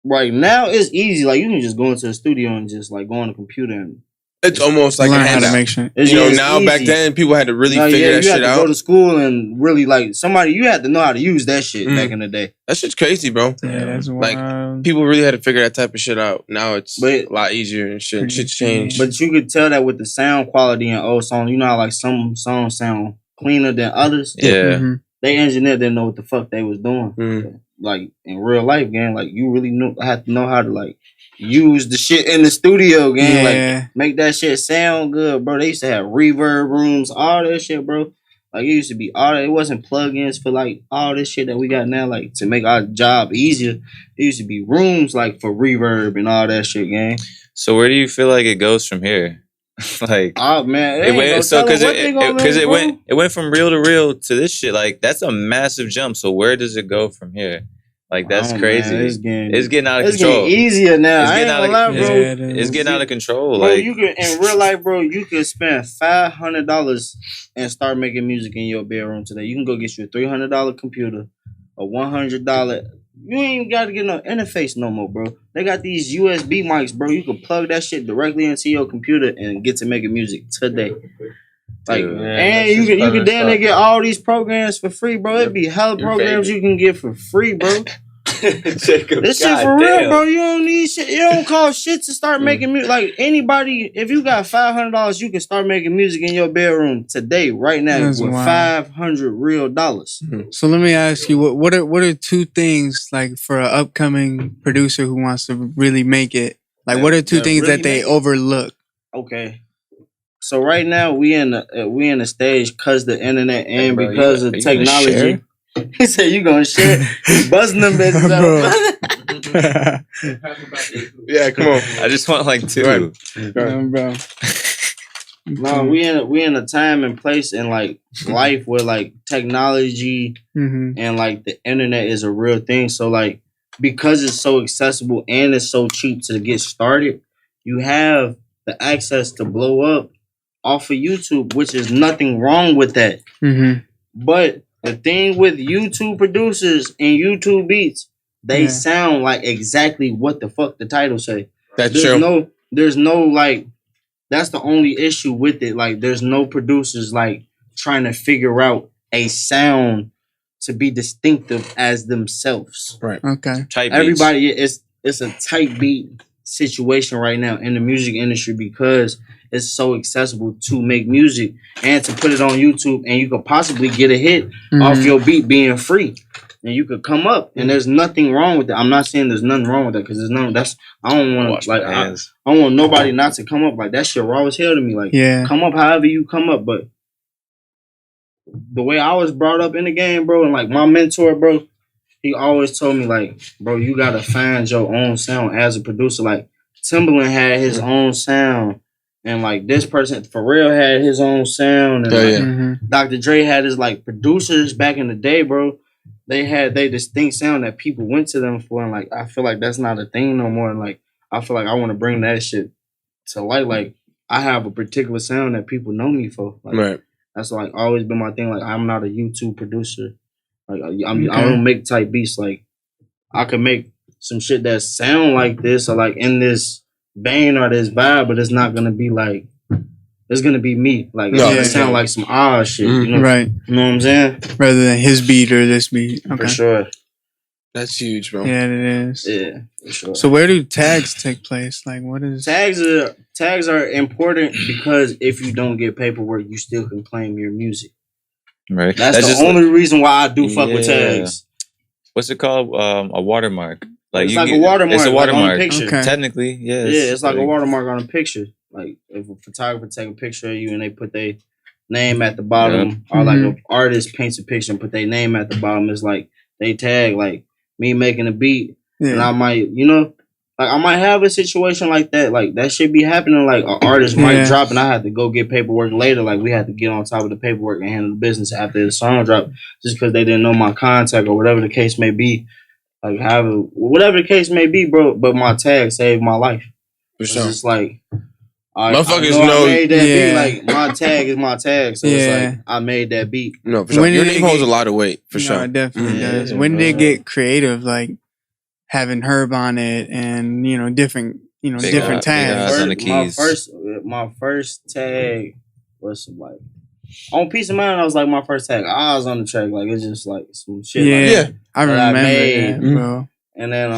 right now. It's easy. Like you can just go into the studio and just like go on the computer and. It's almost like learn a how to handout. make sure. Now back then people had to really figure that shit out. You had to go to school and really like you had to know how to use that shit back in the day. That shit's crazy, bro. Yeah, that's like wild. people really had to figure that type of shit out. Now it's a lot easier and shit. Shit's changed. But you could tell that with the sound quality in old songs. You know how like some songs sound cleaner than others. Yeah. They engineer didn't know what the fuck they was doing. Like in real life, gang, like you really have to know how to like use the shit in the studio, gang. Like make that shit sound good, bro. They used to have reverb rooms, all that shit, bro. Like it used to be all that. It wasn't plugins for like all this shit that we got now, like to make our job easier. It used to be rooms like for reverb and all that shit, gang. So where do you feel like it goes from here? Like, oh man, it went it went from reel to reel to this shit. Like that's a massive jump. So where does it go from here? Like that's crazy. Man, it's getting out of control. It's getting easier now. I ain't gonna lie, bro. It's getting out of control. Bro, like you can in real life, bro. You can spend $500 and start making music in your bedroom today. You can go get you a $300 computer, a $100. You ain't even got to get no interface no more, bro. They got these USB mics, bro. You can plug that shit directly into your computer and get to making music today. Like, and you can damn near get all these programs for free, bro. It'd be hella programs you can get for free, bro. This shit for real, bro. You don't need shit. It don't cost shit to start making music. Like anybody, if you got $500, you can start making music in your bedroom today, right now, with $500 real dollars. So let me ask you, what are two things like for an upcoming producer who wants to really make it? Like, what are two things that they overlook? Okay. So right now we in the stage because the internet and because of technology. He said you gonna share. Buzzing them bitches out. Yeah, come on. I just want like two. Bro. No, we in a time and place in like life where like technology and like the internet is a real thing. So like because it's so accessible and it's so cheap to get started, you have the access to blow up off of YouTube, which is nothing wrong with that. But the thing with YouTube producers and YouTube beats, they sound like exactly what the fuck the title say. That's true. There's no like, that's the only issue with it. Like, there's no producers like trying to figure out a sound to be distinctive as themselves. Right. Okay. Everybody, it's a tight beat situation right now in the music industry because it's so accessible to make music and to put it on YouTube, and you could possibly get a hit off your beat being free, and you could come up, and there's nothing wrong with that. I'm not saying there's nothing wrong with that because there's none. I don't want like I don't want nobody not to come up like that. Shit raw as hell to me. Like come up however you come up, but the way I was brought up in the game, bro, and like my mentor, bro, he always told me like, bro, you gotta find your own sound as a producer. Like Timbaland had his own sound. And like this person, Pharrell had his own sound, and Dr. Dre had his like producers back in the day, bro. They had their distinct sound that people went to them for, and like I feel like that's not a thing no more. And like I feel like I want to bring that shit to light. Like I have a particular sound that people know me for. Like, Right. that's like always been my thing. Like, I'm not a YouTube producer. Like, I don't make type beats. Like, I can make some shit that sound like this or like in this vein or this vibe, but it's not gonna be like, it's gonna be me. Like, it's gonna sound like some odd shit. You know? Right. You know what I'm saying? Rather than his beat or this beat. Okay. For sure. That's huge, bro. Yeah, it is. Yeah, for sure. So where do tags take place? Like, what is tags are important because if you don't get paperwork, you still can claim your music. Right. That's the only reason why I do fuck with tags. What's it called? A watermark. Like it's like a watermark. It's a watermark. Like on a picture. Okay. Technically, yeah. It's like a watermark on a picture. Like if a photographer take a picture of you and they put their name at the bottom, or like an artist paints a picture and put their name at the bottom, it's like they tag like me making a beat, and I might, like I might have a situation like that. Like that should be happening. Like an artist might drop, and I have to go get paperwork later. Like we had to get on top of the paperwork and handle the business after the song dropped, just because they didn't know my contact or whatever the case may be. Like whatever the case may be, bro. But my tag saved my life. For sure. It's like motherfuckers I made that beat. Like my tag is my tag, so it's like I made that beat. No, for sure. Your name holds a lot of weight, for sure. It definitely does. When did it get creative? Like having Herb on it, and different, different tags. On the keys. My first tag was some like on Peace of Mind. I was like my first tag. Oz on the track. Like it's just like some shit. Yeah, I remember that, bro. And then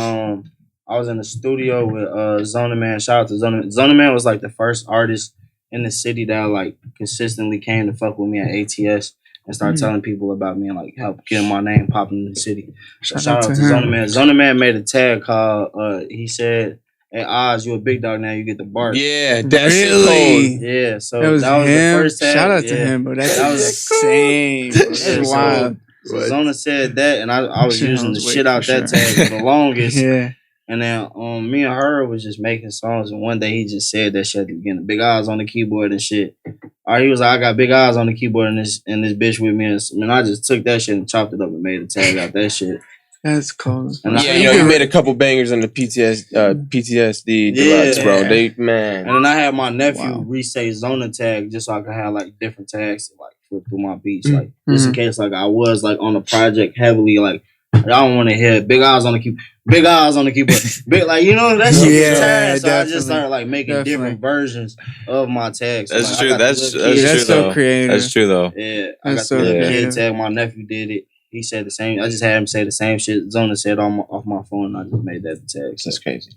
I was in the studio with Zona Man. Shout out to Zona Man. Zona Man was like the first artist in the city that like consistently came to fuck with me at ATS and started telling people about me and like help getting my name popping in the city. So shout out to Zona Man. Zona Man made a tag called he said, "Hey Oz, you a big dog now, you get the bark." Yeah, that's really cold. Yeah, so that was the first tag. Shout out to him, bro. That was insane. That's wild. So Zona said that, and I was using the shit out that tag for the longest. Yeah. And then me and her was just making songs, and one day he just said that shit at the beginning. BigOz on the keyboard and shit. He was like, I got BigOz on the keyboard and this bitch with me. And I just took that shit and chopped it up and made a tag out that shit. That's cool. And you made a couple bangers on the PTSD Deluxe, bro. They man. And then I had my nephew resay Zona tag just so I could have like different tags to like flip through my beats, like just in case like I was like on a project heavily like. I don't want to hear BigOz on the keyboard. BigOz on the keyboard. Big, like that shit gets tired. So I just started like making different versions of my tags. So, that's like, true. That's true. That's so creative. That's true though. Yeah, I got the kid tag. My nephew did it. He said the same. I just had him say the same shit Zona said off my phone. And I just made that tag. So. That's crazy.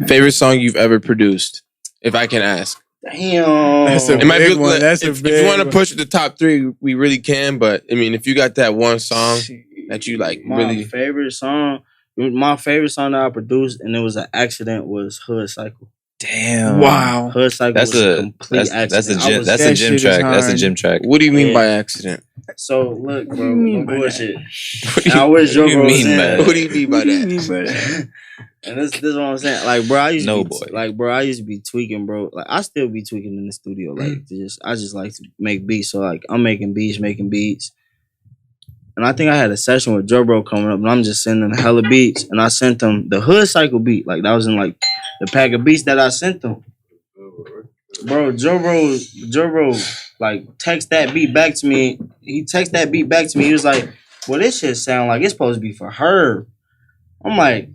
Favorite song you've ever produced, if I can ask. Damn, that's a big one. That's if you want to push the top 3, we really can. But I mean, if you got that one song that you like, my favorite song that I produced, and it was an accident, was Hood Cycle. Damn! Wow, Hood Cycle. That's a complete accident. That's a gym track. That's a gym track. What do you mean by accident? So look, bro, no bullshit. I wish your bro was in. What do you mean by that? And this is what I'm saying. Like, bro, I used to be tweaking, bro. Like, I still be tweaking in the studio. Like, I just like to make beats. So, like, I'm making beats. And I think I had a session with GHerbo coming up, and I'm just sending them hella beats. And I sent them the Hood Cycle beat. Like, that was in, like, the pack of beats that I sent them. Bro, GHerbo, like, text that beat back to me. He texted that beat back to me. He was like, well, this shit sound like it's supposed to be for Herb. I'm like,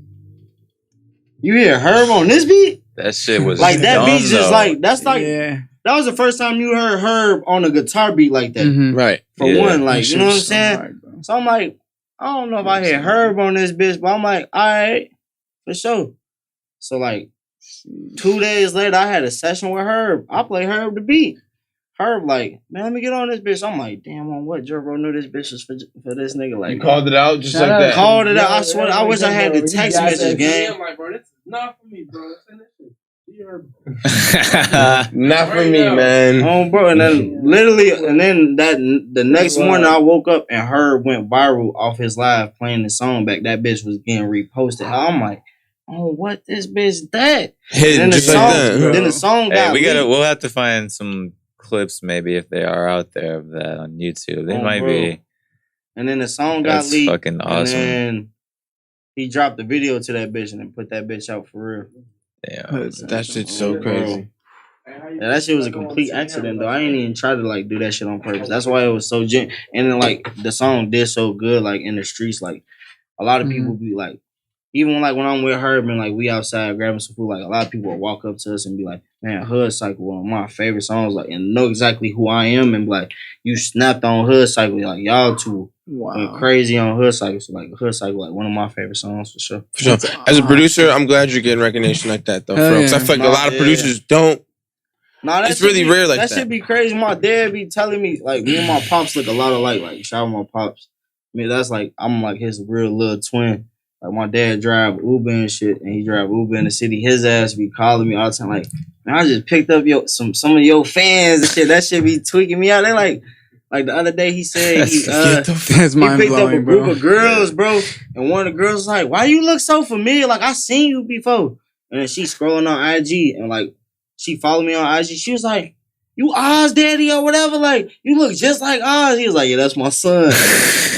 you hear Herb on this beat? That shit was like that beat just like that's like that was the first time you heard Herb on a guitar beat like that. Right. For one, like, you know what I'm saying? So I'm like, I don't know if I hear Herb on this bitch, but I'm like, all right, for sure. So like 2 days later, I had a session with Herb. I play Herb the beat. Herb like, man, let me get on this bitch. I'm like, damn, on what? GHerbo knew this bitch was for this nigga. Like, you called it out just like that. Called it out. I swear, I wish I had the text message game. I'm like, bro, this is not for me, bro. Not for me, man. Oh, bro, and then literally, the next morning I woke up and Herb went viral off his live playing the song back. That bitch was getting reposted. I'm like, oh, what this bitch that? Hidden just like that. Then the song got we'll have to find some clips maybe if they are out there of that on YouTube. They might be. And then the song got leaked. Fucking awesome. And then he dropped the video to that bitch and then put that bitch out for real. Yeah, that shit's so crazy. Yeah, that shit was a complete accident though. I ain't even try to like do that shit on purpose. That's why it was so and then like the song did so good like in the streets. Like a lot of people be like, even like when I'm with her and like we outside grabbing some food, like a lot of people will walk up to us and be like, "Man, Hood Cycle, one of my favorite songs," like and know exactly who I am and be like, "You snapped on Hood Cycle," like y'all two went crazy on Hood Cycle. So like Hood Cycle, like one of my favorite songs for sure. For sure. As a producer, I'm glad you're getting recognition like that though, because I feel like a lot of producers don't. Nah, it's really rare like that. That should be crazy. My dad be telling me like me and my pops look a lot alike. Like shout out my pops. I mean that's like I'm like his real little twin. Like my dad drive Uber and shit, and he drive Uber in the city. His ass be calling me all the time, like, man, I just picked up some of your fans and shit. That shit be tweaking me out. They like the other day he said he picked up a group of girls, bro, and one of the girls was like, "Why you look so familiar? Like I seen you before." And then she scrolling on IG and like she followed me on IG. She was like, "You Oz daddy or whatever? Like you look just like Oz." He was like, "Yeah, that's my son."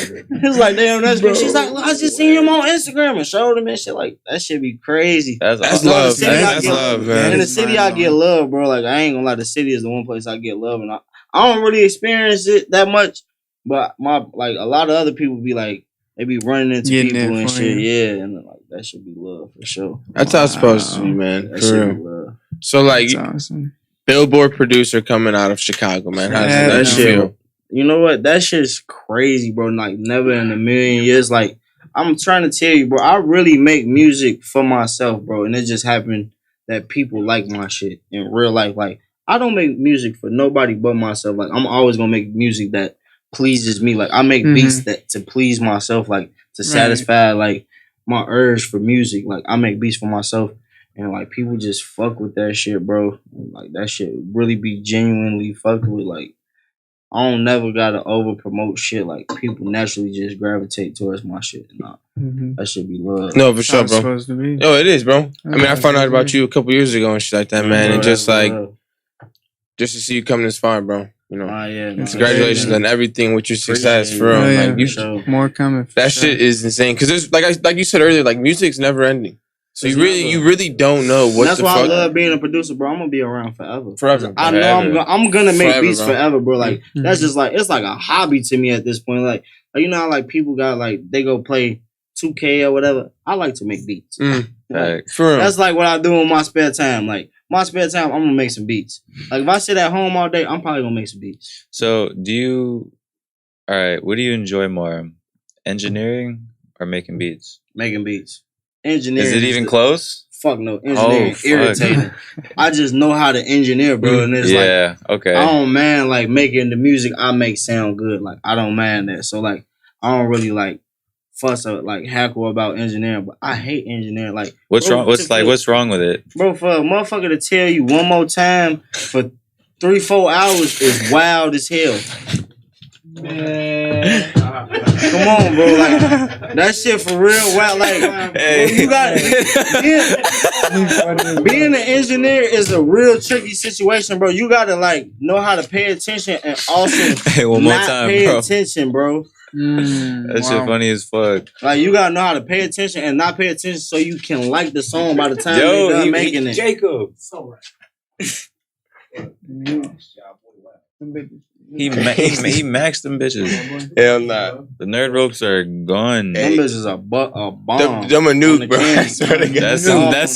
He was like, "Damn, that's good." She's like, "Look, I just seen him on Instagram and showed him and shit." Like that shit be crazy. That's love. That's love, man. In the city, I get love, bro. Like I ain't gonna lie, the city is the one place I get love, and I don't really experience it that much. But my like a lot of other people be like, they be running into people and shit. Yeah, and like that should be love for sure. That's how it's supposed to be, man. That should be love. So like, awesome. Billboard producer coming out of Chicago, man. How does that feel? You know what? That shit's crazy, bro. Like, never in a million years. Like, I'm trying to tell you, bro, I really make music for myself, bro. And it just happened that people like my shit in real life. Like, I don't make music for nobody but myself. Like, I'm always going to make music that pleases me. Like, I make beats that to please myself, like, to satisfy, like, my urge for music. Like, I make beats for myself. And, like, people just fuck with that shit, bro. And, like, that shit really be genuinely fucked with, like, I don't never gotta over promote shit. Like people naturally just gravitate towards my shit. Nah, that should be love. No, for sure, bro. Supposed to be. No, it is, bro. I mean, I found out about you a couple years ago and shit like that, man. Bro, and just like, just to see you coming this far, bro. You know, congratulations on everything with your success, for real. Like, more coming. That shit is insane because there's like you said earlier, like music's never ending. So you really don't know what. That's why I love being a producer, bro. I'm gonna be around forever. Forever. I know I'm gonna make beats forever, bro. Like that's just like it's like a hobby to me at this point. Like you know how like people got like they go play 2K or whatever. I like to make beats. Like, for real. That's like what I do in my spare time. Like my spare time, I'm gonna make some beats. Like if I sit at home all day, I'm probably gonna make some beats. So what do you enjoy more, engineering or making beats? Making beats. Engineering. Is it even close? Fuck no. Engineering irritating. I just know how to engineer, bro. And it's okay. I don't mind like making the music I make sound good. Like I don't mind that. So like I don't really like fuss or like hackle about engineering, but I hate engineering. Like what's wrong? What's wrong with it, bro? For a motherfucker to tell you one more time for 3-4 hours is wild as hell. Man. Come on, bro. Like that shit for real. Wow, like bro, you got being an engineer is a real tricky situation, bro. You gotta like know how to pay attention and also one more time, pay attention, bro. That shit funny as fuck. Like you gotta know how to pay attention and not pay attention so you can like the song by the time you're done making it. Jacob, so right. He maxed them bitches. Hell nah. The nerd ropes are gone. Them bitches are a bomb. Them a nuke, bro. That's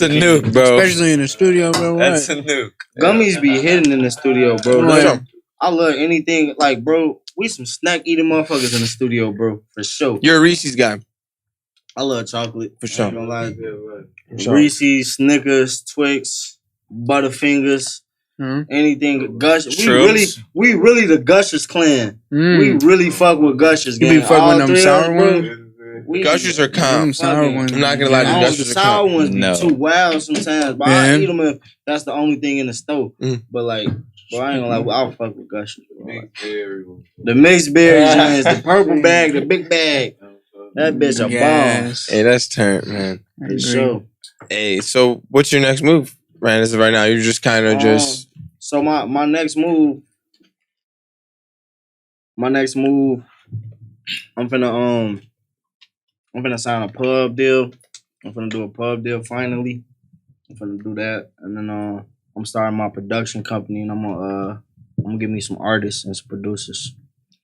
a nuke, bro. Especially in the studio, bro. That's a nuke. Gummies be hidden in the studio, bro. Like, I love anything. Like, bro, we some snack eating motherfuckers in the studio, bro. For sure. You're a Reese's guy. I love chocolate. For sure. Reese's, Snickers, Twix, Butterfingers. Anything Gush, we really the Gushers clan. We really fuck with Gushers. You be fucking with them sour ones. Gushers are calm. Sour ones. I'm not gonna lie, the Gushers the sour ones be too wild sometimes. But I eat them if that's the only thing in the stove. But like, bro, I ain't gonna lie, I'll fuck with Gushers. Like, the mixed berry joints, the purple bag, the big bag. That bitch a bomb. Hey, that's turned, man. For sure. Hey, so what's your next move? Man, as of right now, you're just kind of just. So my next move, I'm finna sign a pub deal. I'm finna do a pub deal finally. I'm finna do that, and then I'm starting my production company, and I'm gonna get me some artists and some producers.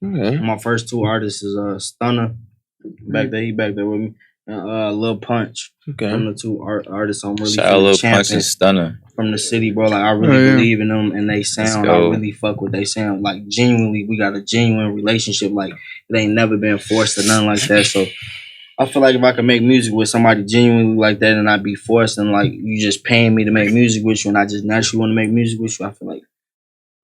Okay. My first 2 artists is Stunner, back there, he back there with me, and Lil Punch. Okay. Them the 2 artists I'm really Shout out Lil champion Punch and Stunner. from the city, bro. Like I really believe in them and they sound. I go. really fuck with they sound. Like genuinely, we got a genuine relationship. Like it ain't never been forced or nothing like that. So I feel like if I could make music with somebody genuinely like that and not be forced and like you just paying me to make music with you and I just naturally want to make music with you, I feel like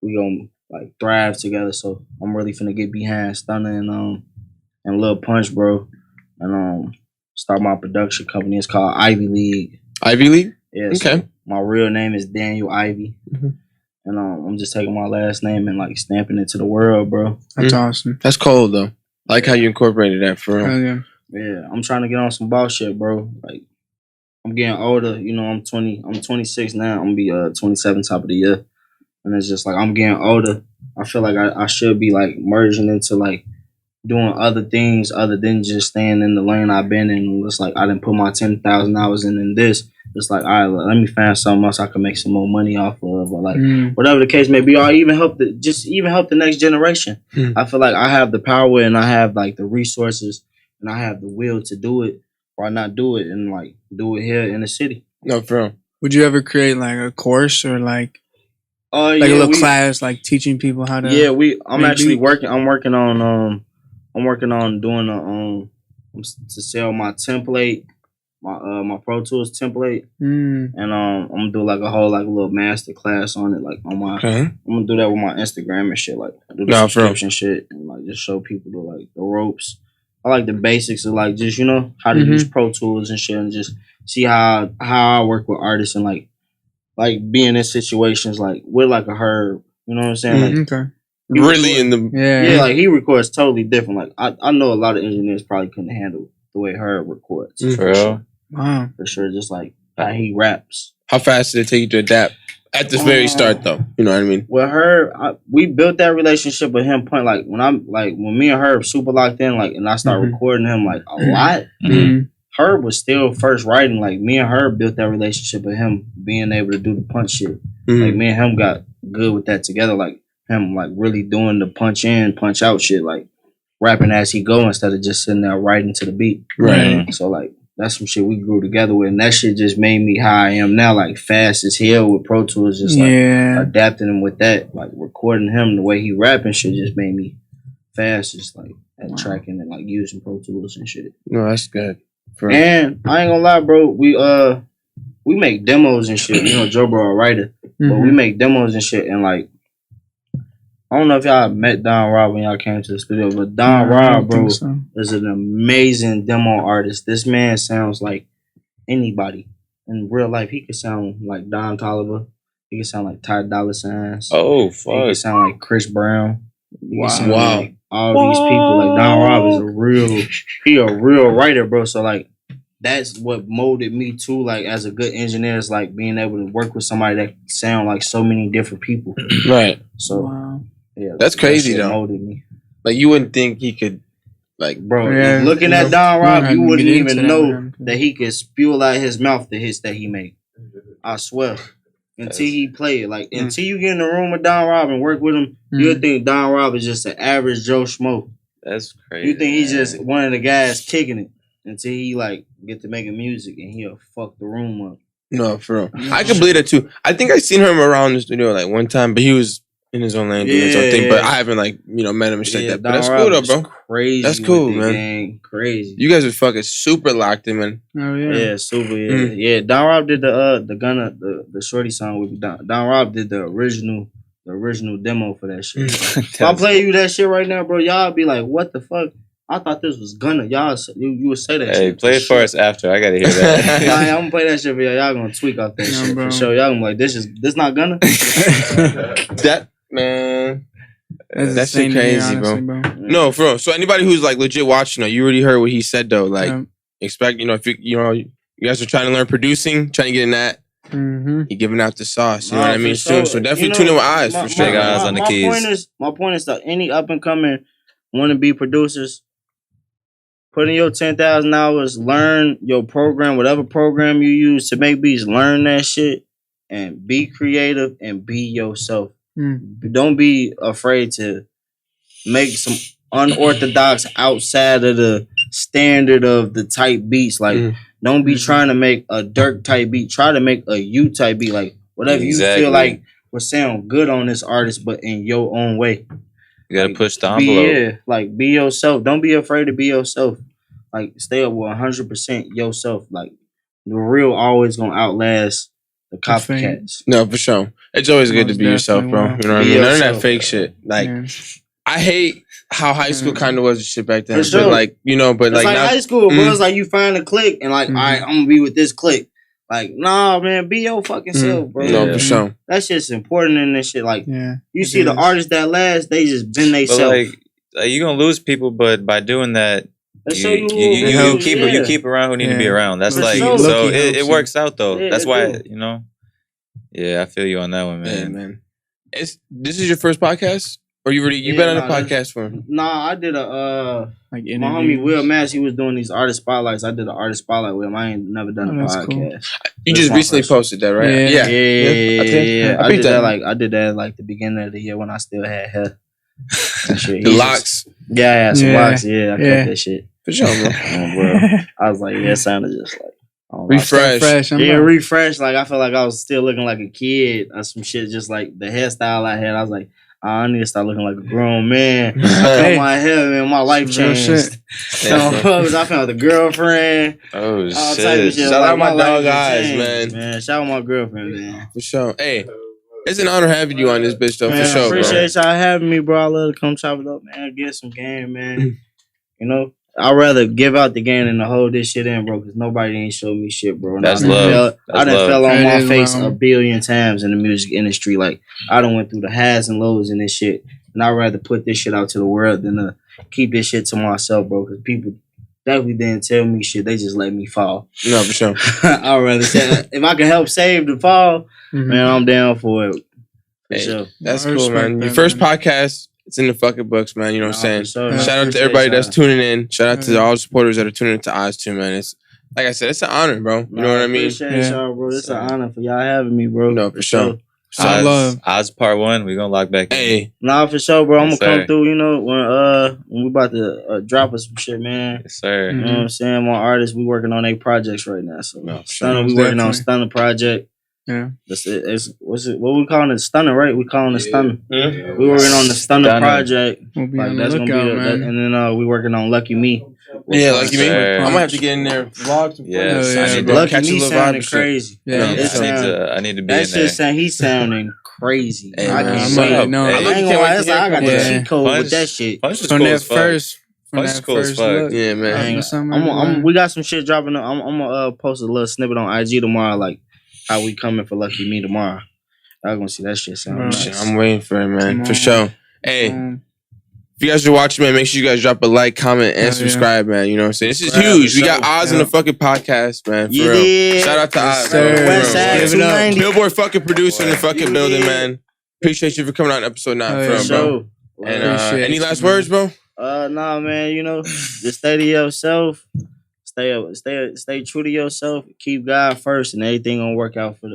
we gonna like thrive together. So I'm really finna get behind Stunner and Lil Punch, bro. And start my production company. It's called Ivy League. Ivy League? Yeah. Okay. So my real name is Daniel Ivy. Mm-hmm. And I'm just taking my last name and like stamping it to the world, bro. That's awesome. That's cold though. I like how you incorporated that for real. Yeah. Yeah, I'm trying to get on some ball shit, bro. Like I'm getting older, you know, I'm 26 now. I'm gonna be 27 top of the year. And it's just like I'm getting older. I feel like I should be like merging into like doing other things other than just staying in the lane I've been in. It's like I didn't put my 10,000 hours in this. It's like, all right, let me find something else I can make some more money off of, or like whatever the case may be, or even help the next generation. I feel like I have the power and I have like the resources and I have the will to do it, or not do it and like do it here in the city. No, for real. Would you ever create like a course or like a little class, like teaching people how to? Yeah, I'm actually beat? working. I'm working on doing to sell my template, my Pro Tools template, and I'm gonna do like a whole like little master class on it, like on my. Okay. I'm gonna do that with my Instagram and shit, like do the subscription shit and like just show people the ropes. I like the basics of like just how to use Pro Tools and shit, and just see how I work with artists and like being in situations like with like a Herb. You know what I'm saying? Like Okay. Really in the yeah, like he records totally different. Like I know a lot of engineers probably couldn't handle the way Herb records. For real? Wow. For sure, just like how he raps. How fast did it take you to adapt at the very start though? You know what I mean? With Herb, we built that relationship with him. When me and Herb super locked in, like, and I started recording him like a lot. Herb was still first writing. Like me and Herb built that relationship with him being able to do the punch shit. Like me and him got good with that together. Like him like really doing the punch in, punch out shit. Like rapping as he go instead of just sitting there writing to the beat. Right. So like that's some shit we grew together with, and that shit just made me how I am now. Like fast as hell with Pro Tools, just like adapting him with that. Like recording him the way he rapping shit just made me fast, just like at tracking and like using Pro Tools and shit. No, that's good. And I ain't gonna lie, bro. We make demos and shit. GHerbo a writer, but we make demos and shit. And like, I don't know if y'all met Don Rob when y'all came to the studio, but Don Rob, bro, is an amazing demo artist. This man sounds like anybody in real life. He could sound like Don Toliver. He could sound like Ty Dolla $ign. Oh, fuck. He could sound like Chris Brown. Wow. Like all these people. Like Don Rob is a real writer, bro. So like that's what molded me too. Like as a good engineer, is like being able to work with somebody that sound like so many different people. Right. So yeah, that's crazy though. Molded me. Like you wouldn't think he could, like, bro. Looking at Don Rob, you wouldn't even know that he could spew out his mouth the hits that he made. I swear. Until he play it, like until you get in the room with Don Rob and work with him, you'll think Don Rob is just an average Joe Schmo. That's crazy. You think he's just one of the guys kicking it until he like get to making music and he'll fuck the room up. No, for real. I can believe that too. I think I seen him around the studio like one time, but he was in his own lane doing his own thing. But I haven't like met him and shit like that. But that's cool though, bro. Crazy. That's cool, man. Gang. Crazy. You guys are fucking super locked in, man. Oh yeah. Yeah, super. Yeah, yeah. Don Rob did the Shorty song with Don Rob did the original demo for that shit. If I play you that shit right now, bro, y'all be like, what the fuck? I thought this was Gunna. Y'all, you would say that shit. Hey, play it for us after. I gotta hear that. I'm gonna play that shit for y'all. Y'all gonna tweak off that shit bro. for sure. Y'all gonna be like, this not Gunna? That, man. That's shit crazy, honestly, bro. No, for real. So anybody who's like legit watching, you already heard what he said though. Like, expect, if you guys are trying to learn producing, trying to get in that, he giving out the sauce. You know what I mean? Sure. So definitely tune in with eyes for sure. Big eyes on the keys. My point is that any up and coming wanna-be producers, put in your 10,000 hours, learn your program, whatever program you use to make beats, learn that shit, and be creative and be yourself. Mm. Don't be afraid to make some unorthodox outside of the standard of the type beats. Like, don't be trying to make a Dirk type beat. Try to make a you type beat. Like, whatever you feel like will sound good on this artist, but in your own way. You gotta push the envelope. Be yourself. Don't be afraid to be yourself. Like, stay up with 100% yourself. Like, the real always gonna outlast the copycats. No, for sure. It's always good to be yourself, bro. You know what I mean? None of that fake shit. Like, I hate how high school kind of was and shit back then. Sure. But like, you know, but it's like now, high school, bro. It's like you find a clique and like, all right, I'm gonna be with this clique. Like, nah, man, be your fucking self, bro. No, for sure. That shit's important in this shit. Like, you see is. the artists that last, they just been they self. Like, you're gonna lose people, but by doing that, you keep around who need to be around. That's like, so it works out though. That's why, you know. Yeah, I feel you on that one, man. Yeah, man. This is your first podcast? Or you been on a podcast for him? Nah, I did my homie Will Mass, he was doing these artist spotlights. I did an artist spotlight with him. I ain't never done a podcast. Cool. You just recently posted that, right? Yeah. I did that like the beginning of the year when I still had hair. The locks. Yeah, I had some locks. Yeah, I cut that shit. For sure, bro. I was like, it sounded just like refresh. Refresh. Like, I felt like I was still looking like a kid or some shit. Just like the hairstyle I had, I was like, I need to start looking like a grown man. My hair, man, my life changed. I found a girlfriend. Oh, all shit. Type of shit. Shout like, out my dog eyes, man. Shout out my girlfriend, man. For sure. Hey, it's an honor having you on this bitch, though, man, for sure, appreciate y'all having me, bro. I love to come chop it up, man. Get some game, man. You know? I'd rather give out the game than to hold this shit in, bro, because nobody ain't showed me shit, bro. That's love. I done fell on my face a billion times in the music industry. Like, I done went through the highs and lows in this shit. And I'd rather put this shit out to the world than to keep this shit to myself, bro, because people definitely didn't tell me shit. They just let me fall. No, for sure. I'd rather say, if I can help save the fall, man, I'm down for it. For sure. That's cool, man. Your first podcast. It's in the fucking books, man. You know what I'm saying? Sure, shout out to everybody that's tuning in. Shout out to all the supporters that are tuning into Oz too, man. It's like I said, it's an honor, bro. You know what I mean? Appreciate y'all, bro. It's an honor for y'all having me, bro. No, for sure. So I love Oz Part 1. We're gonna lock back in. Hey. Nah, for sure, bro. I'm gonna come through, you know, when we about to drop us some shit, man. Yes, sir. You know what I'm saying? My artists, we working on 8 projects right now. So Stunner, we working on Stunner project. Yeah. What we calling it? Stunner, right? We calling it Stunner. Yeah. We working on the Stunner project. We'll be on the lookout, man. And then we working on Lucky Me. Yeah, Lucky Me. I'm gonna have to get in there. Vlog. Yes. Lucky Me sounding crazy. Yeah. I need to be in there. He's sounding crazy. Hey, I can't wait. I got the cheat code with that shit. From that first. Look. Yeah, man. We got some shit dropping. I'm gonna post a little snippet on IG tomorrow, like how we coming for Lucky Me tomorrow. I'm gonna see that shit sound nice. I'm waiting for it, man. For sure. Hey, if you guys are watching, man, make sure you guys drop a like, comment, and subscribe, man. You know what I'm saying? This is huge. We got Oz on the fucking podcast, man. For real. Shout out to Oz. Give it up. Billboard fucking producer in the fucking building, man. Appreciate you for coming on episode 9, bro. And any last words, bro? Nah, man. You know, just stay to yourself. Stay true to yourself. Keep God first, and everything gonna work out for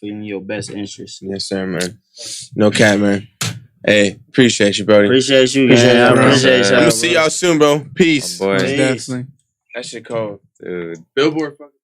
your best interest. Yes, sir, man. No cap, man. Hey, appreciate you, brody. Appreciate you, guys. I appreciate y'all. I'm gonna see y'all soon, bro. Peace. Oh, boy. Definitely. That shit cold, dude. Billboard fucking.